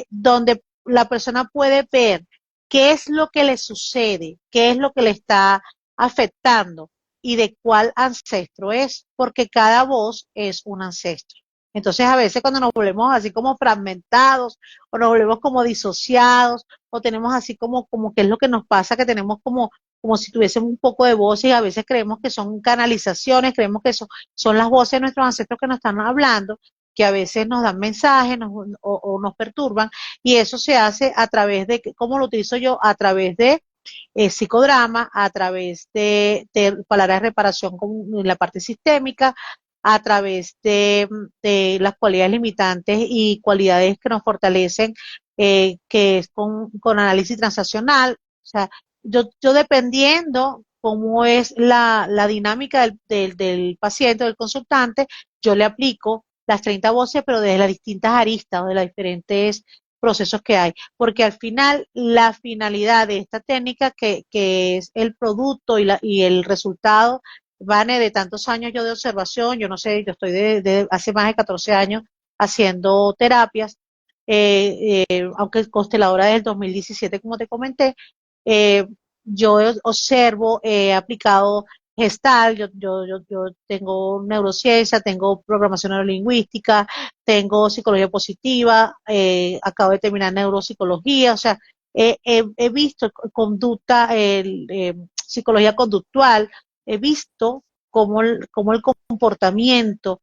donde la persona puede ver qué es lo que le sucede, qué es lo que le está afectando y de cuál ancestro es, porque cada voz es un ancestro. Entonces, a veces cuando nos volvemos así como fragmentados, o nos volvemos como disociados, o tenemos así como qué es lo que nos pasa, que tenemos como si tuviésemos un poco de voz y a veces creemos que son canalizaciones, creemos que son las voces de nuestros ancestros que nos están hablando, que a veces nos dan mensajes o nos perturban, y eso se hace a través de, ¿cómo lo utilizo yo? A través de psicodrama, a través de palabras de reparación en la parte sistémica, a través de las cualidades limitantes y cualidades que nos fortalecen, que es con análisis transaccional. O sea, yo dependiendo cómo es la dinámica del paciente, del consultante, yo le aplico las 30 voces, pero desde las distintas aristas o de los diferentes procesos que hay, porque al final la finalidad de esta técnica, que es el producto y el resultado, Vane, de tantos años yo de observación, yo no sé, yo estoy de hace más de 14 años haciendo terapias, aunque consteladora desde el 2017, como te comenté, eh, yo observo, he aplicado gestal, yo tengo neurociencia, tengo programación neurolingüística, tengo psicología positiva, acabo de terminar neuropsicología, o sea, he visto conducta, psicología conductual, he visto cómo el comportamiento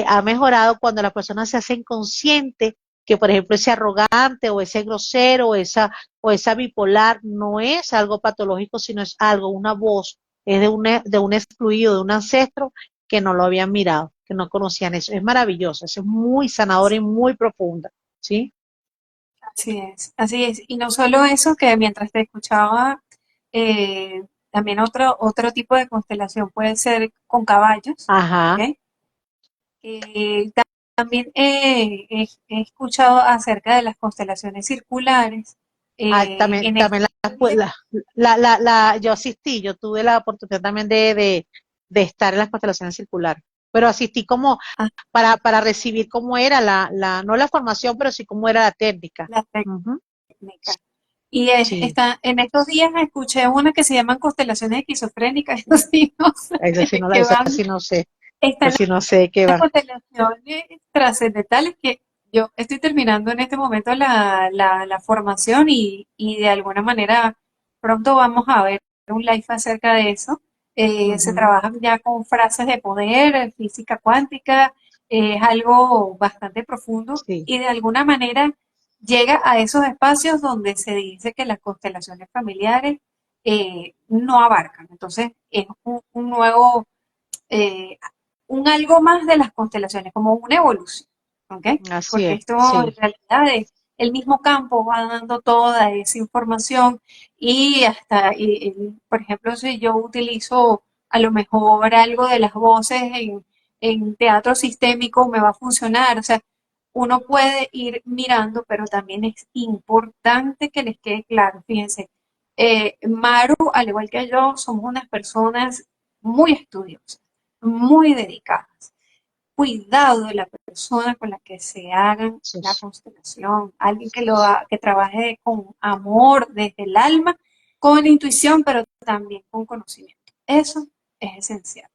ha mejorado cuando las personas se hacen conscientes que, por ejemplo, ese arrogante o ese grosero o esa bipolar no es algo patológico, sino es algo, una voz, es de un excluido, de un ancestro que no lo habían mirado, que no conocían eso. Es maravilloso, eso es muy sanador y muy profunda, ¿sí? Así es, así es. Y no solo eso, que mientras te escuchaba, también otro tipo de constelación puede ser con caballos, Ajá. ¿ok? También he escuchado acerca de las constelaciones circulares. También, En también estos días, yo asistí, yo tuve la oportunidad también de estar en las constelaciones circulares, pero asistí como ah, para recibir cómo era no la formación, pero sí cómo era la técnica. las Ujú. técnicas. Y Sí, en estos días escuché una que se llaman constelaciones esquizofrénicas, eso sí, no sé de qué esa van. sí no sé, esa Están sí no sé de qué las va. constelaciones trascendentales que yo estoy terminando en este momento la formación y de alguna manera pronto vamos a ver un live acerca de eso. Se Ujú. trabaja ya con frases de poder, física cuántica, es algo bastante profundo Sí, y de alguna manera llega a esos espacios donde se dice que las constelaciones familiares no abarcan. Entonces es un nuevo eh, un algo más de las constelaciones, como una evolución, ¿ok? así Porque es, esto en sí. realidad es el mismo campo va dando toda esa información y hasta, por ejemplo, si yo utilizo a lo mejor algo de las voces en teatro sistémico, me va a funcionar, o sea, uno puede ir mirando, pero también es importante que les quede claro, fíjense, Maru, al igual que yo, somos unas personas muy estudiosas, muy dedicadas. Cuidado de la persona con la que se hagan Sí, la constelación, alguien que trabaje con amor desde el alma, con intuición, pero también con conocimiento. Eso es esencial.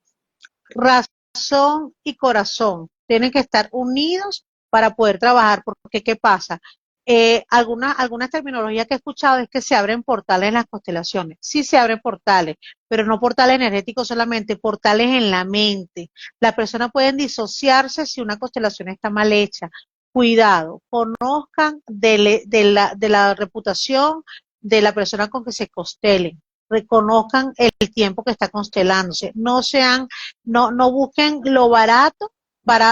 razón y corazón tienen que estar unidos para poder trabajar, porque ¿qué pasa? Algunas terminologías que he escuchado es que se abren portales en las constelaciones. Sí se abren portales, pero no portales energéticos solamente, portales en la mente. Las personas pueden disociarse si una constelación está mal hecha. Cuidado, conozcan de la reputación de la persona con que se constelen, reconozcan el tiempo que está constelándose, no busquen lo barato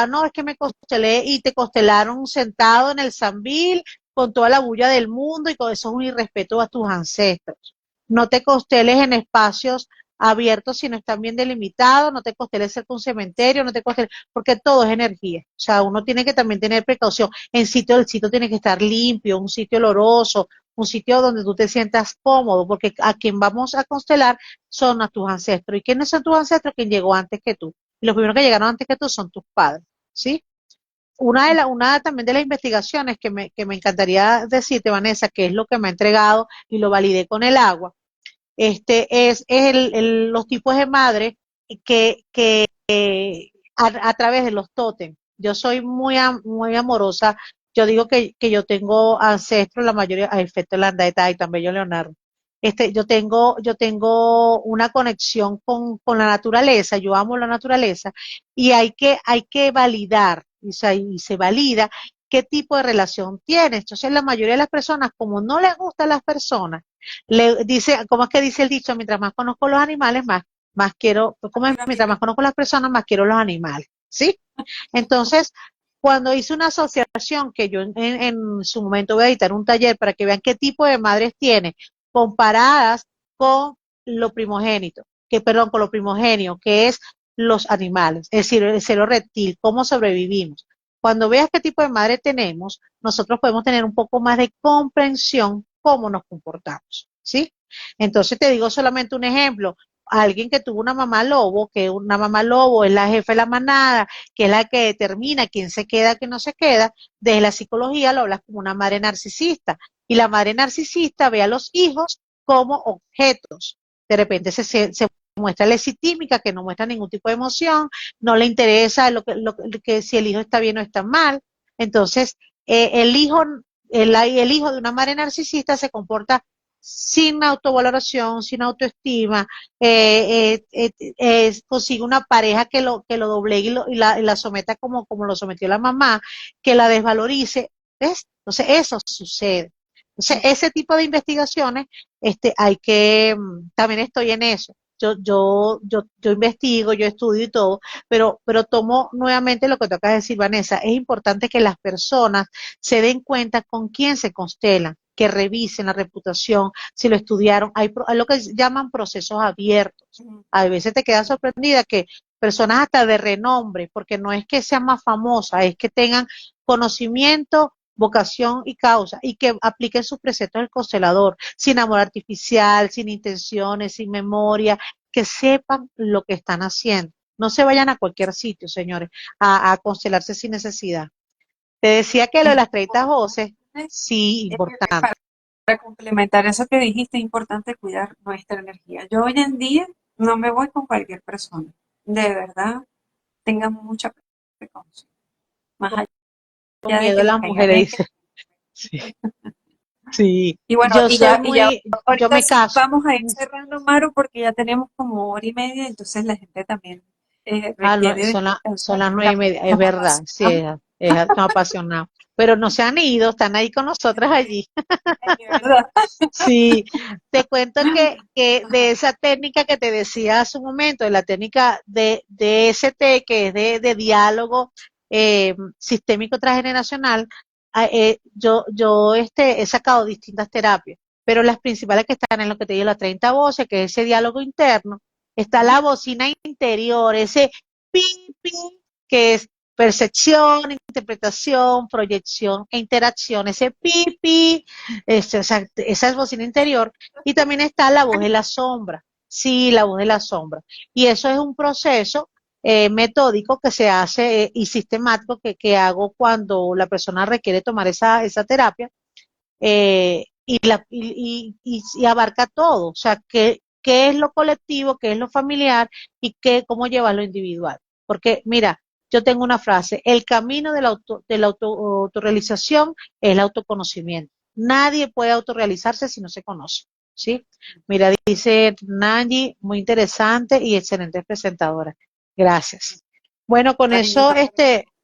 no, es que me constelé y te constelaron sentado en el Sambil con toda la bulla del mundo y con eso es un irrespeto a tus ancestros. No te consteles en espacios abiertos si no están bien delimitados, no te consteles cerca de un cementerio, no te consteles, porque todo es energía. O sea, uno tiene que también tener precaución. El sitio tiene que estar limpio, un sitio oloroso, un sitio donde tú te sientas cómodo, porque a quien vamos a constelar son a tus ancestros. ¿Y quiénes son tus ancestros? Quien llegó antes que tú. Y los primeros que llegaron antes que tú son tus padres, ¿sí? Una también de las investigaciones que me encantaría decirte, Vanessa, que es lo que me ha entregado y lo validé con el agua, es los tipos de madre que a través de los tótems. Yo soy muy amorosa. Yo digo que yo tengo ancestros, la mayoría, a efecto de Landaeta y también yo Leonardo. Yo tengo una conexión con la naturaleza, yo amo la naturaleza, y hay que validar, y se valida qué tipo de relación tienes. Entonces, la mayoría de las personas, como no les gustan las personas, le dice, ¿cómo es que dice el dicho? Mientras más conozco los animales, más quiero, ¿cómo es? Mientras más conozco las personas, más quiero los animales, ¿sí? Entonces, cuando hice una asociación que yo en su momento voy a editar un taller para que vean qué tipo de madres tiene, comparadas con lo primogénito, perdón, con lo primogenio, que es los animales, es decir, el cero reptil, cómo sobrevivimos. Cuando veas qué tipo de madre tenemos, nosotros podemos tener un poco más de comprensión cómo nos comportamos, ¿sí? Entonces te digo solamente un ejemplo. Alguien que tuvo una mamá lobo, que una mamá lobo es la jefa de la manada, que es la que determina quién se queda, quién no se queda, desde la psicología lo hablas como una madre narcisista. Y la madre narcisista ve a los hijos como objetos. De repente se muestra lesitímica, que no muestra ningún tipo de emoción, no le interesa que si el hijo está bien o está mal. Entonces, el hijo de una madre narcisista se comporta sin autovaloración, sin autoestima, consigue una pareja que lo doblegue y la someta como lo sometió la mamá, que la desvalorice, ¿ves? Entonces eso sucede. Entonces ese tipo de investigaciones, también estoy en eso. Yo investigo, yo estudio y todo, pero tomo nuevamente lo que te acabas de decir, Vanessa. Es importante que las personas se den cuenta con quién se constelan, que revisen la reputación, si lo estudiaron. Hay lo que llaman procesos abiertos. A veces te quedas sorprendida que personas hasta de renombre, porque no es que sean más famosas, es que tengan conocimiento, vocación y causa, y que apliquen sus preceptos del constelador, sin amor artificial, sin intenciones, sin memoria, que sepan lo que están haciendo. No se vayan a cualquier sitio, señores, a constelarse sin necesidad. Te decía que lo de las 30 voces, sí, importante. Para complementar eso que dijiste, es importante cuidar nuestra energía. Yo hoy en día no me voy con cualquier persona. De verdad, tengan mucha precaución. Más Con allá de miedo que a les las caiga mujeres, bien. dice. Sí, sí. Y bueno, Yo ahorita me sí caso. vamos a ir cerrando, Maru, porque ya tenemos como hora y media, entonces la gente también Ah, no, requiere son descansar. las 9:30, es Nos verdad, sí, apasionamos, estamos apasionados. Pero no se han ido, están ahí con nosotras allí. ¿verdad? Sí, te cuento que de esa técnica que te decía hace un momento, de la técnica de ST, que es de diálogo sistémico transgeneracional, he sacado distintas terapias, pero las principales que están en lo que te digo, las 30 voces, que es ese diálogo interno, está la bocina interior, ese pi, pi, que es percepción, interpretación, proyección e interacción, ese pi, pi, esa es bocina interior, y también está la voz de la sombra, sí, la voz de la sombra. Y eso es un proceso metódico que se hace y sistemático que hago cuando la persona requiere tomar esa terapia y abarca todo, o sea, qué es lo colectivo, qué es lo familiar y cómo llevar lo individual. Porque mira, yo tengo una frase, el camino de la autorrealización es el autoconocimiento. Nadie puede autorrealizarse si no se conoce, ¿sí? Mira, dice Nanji, muy interesante y excelente presentadora. Gracias. Bueno, con Ay, eso, no.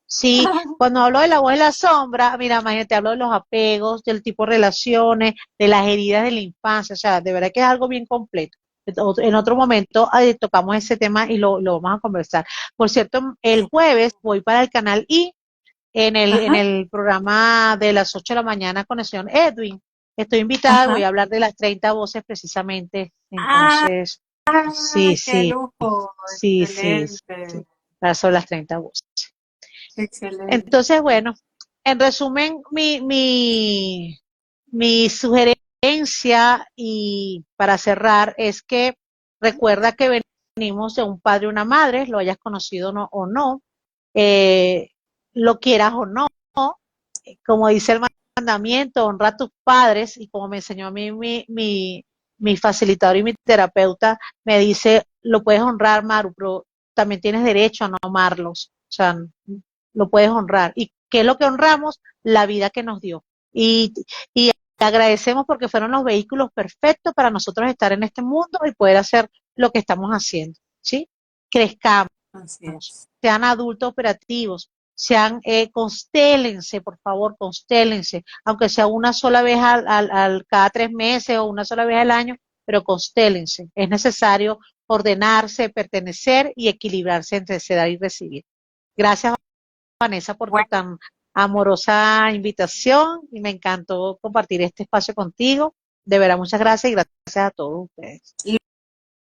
sí, cuando hablo de la voz de la sombra, mira, imagínate, hablo de los apegos, del tipo de relaciones, de las heridas de la infancia, o sea, de verdad que es algo bien completo. En otro momento tocamos ese tema y lo vamos a conversar. Por cierto, el jueves voy para el canal I en Ajá, el programa de las 8 de la mañana con el señor Edwin. Estoy invitada y voy ajá. a hablar de las 30 voces precisamente. Ah, Entonces, sí, qué sí, lujo. sí, sí, Excelente, sí, sobre las 30 voces. excelente. Entonces, bueno, en resumen, mi sugerencia y para cerrar es que recuerda que venimos de un padre y una madre, lo hayas conocido o no, eh, lo quieras o no, como dice el mandamiento, honra a tus padres, y como me enseñó a mí mi facilitador y mi terapeuta, me dice, lo puedes honrar, Maru, pero también tienes derecho a no amarlos, o sea, lo puedes honrar. ¿Y qué es lo que honramos? La vida que nos dio. Y agradecemos porque fueron los vehículos perfectos para nosotros estar en este mundo y poder hacer lo que estamos haciendo, ¿sí? Crezcamos, Así es. sean adultos operativos, sean, constélense, por favor, constélense, aunque sea una sola vez cada 3 meses o una sola vez al año, pero constélense. Es necesario ordenarse, pertenecer y equilibrarse entre dar y recibir. Gracias, Vanessa, por tu Bueno, tan amorosa invitación y me encantó compartir este espacio contigo. De verdad, muchas gracias y gracias a todos ustedes.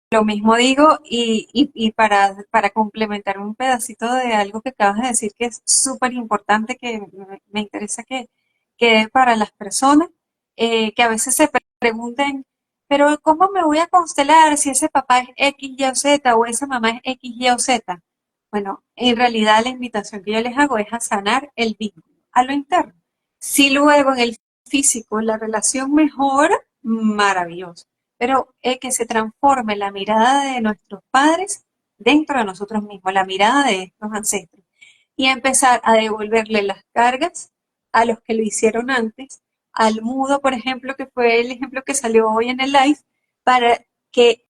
lo mismo digo y para complementar un pedacito de algo que acabas de decir que es súper importante, que me interesa que quede para las personas, que a veces se pregunten, pero ¿cómo me voy a constelar si ese papá es X, Y o Z o esa mamá es X, Y o Z? Bueno, en realidad la invitación que yo les hago es a sanar el vínculo, a lo interno. Si luego en el físico la relación mejora, maravilloso, pero que se transforme la mirada de nuestros padres dentro de nosotros mismos, la mirada de estos ancestros, y empezar a devolverle las cargas a los que lo hicieron antes, al mudo, por ejemplo, que fue el ejemplo que salió hoy en el live, para que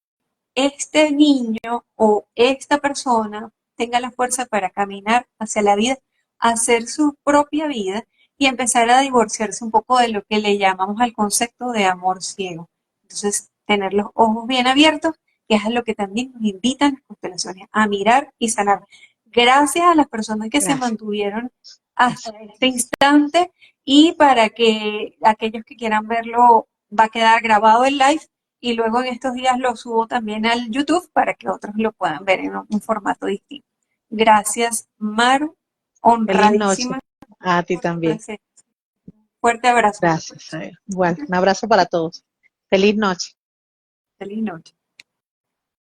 este niño o esta persona tenga la fuerza para caminar hacia la vida, hacer su propia vida y empezar a divorciarse un poco de lo que le llamamos al concepto de amor ciego. Entonces, tener los ojos bien abiertos, que es a lo que también nos invitan las constelaciones, a mirar y sanar. Gracias a las personas que se Gracias, mantuvieron hasta gracias. este instante, y para que aquellos que quieran verlo, va a quedar grabado el live y luego en estos días lo subo también al YouTube para que otros lo puedan ver en un formato distinto. Gracias, Maru, Feliz noche honradísima a ti por tu también. presencia. Fuerte abrazo, mi Gracias. corazón. Igual, un abrazo para todos. Feliz noche. Feliz noche.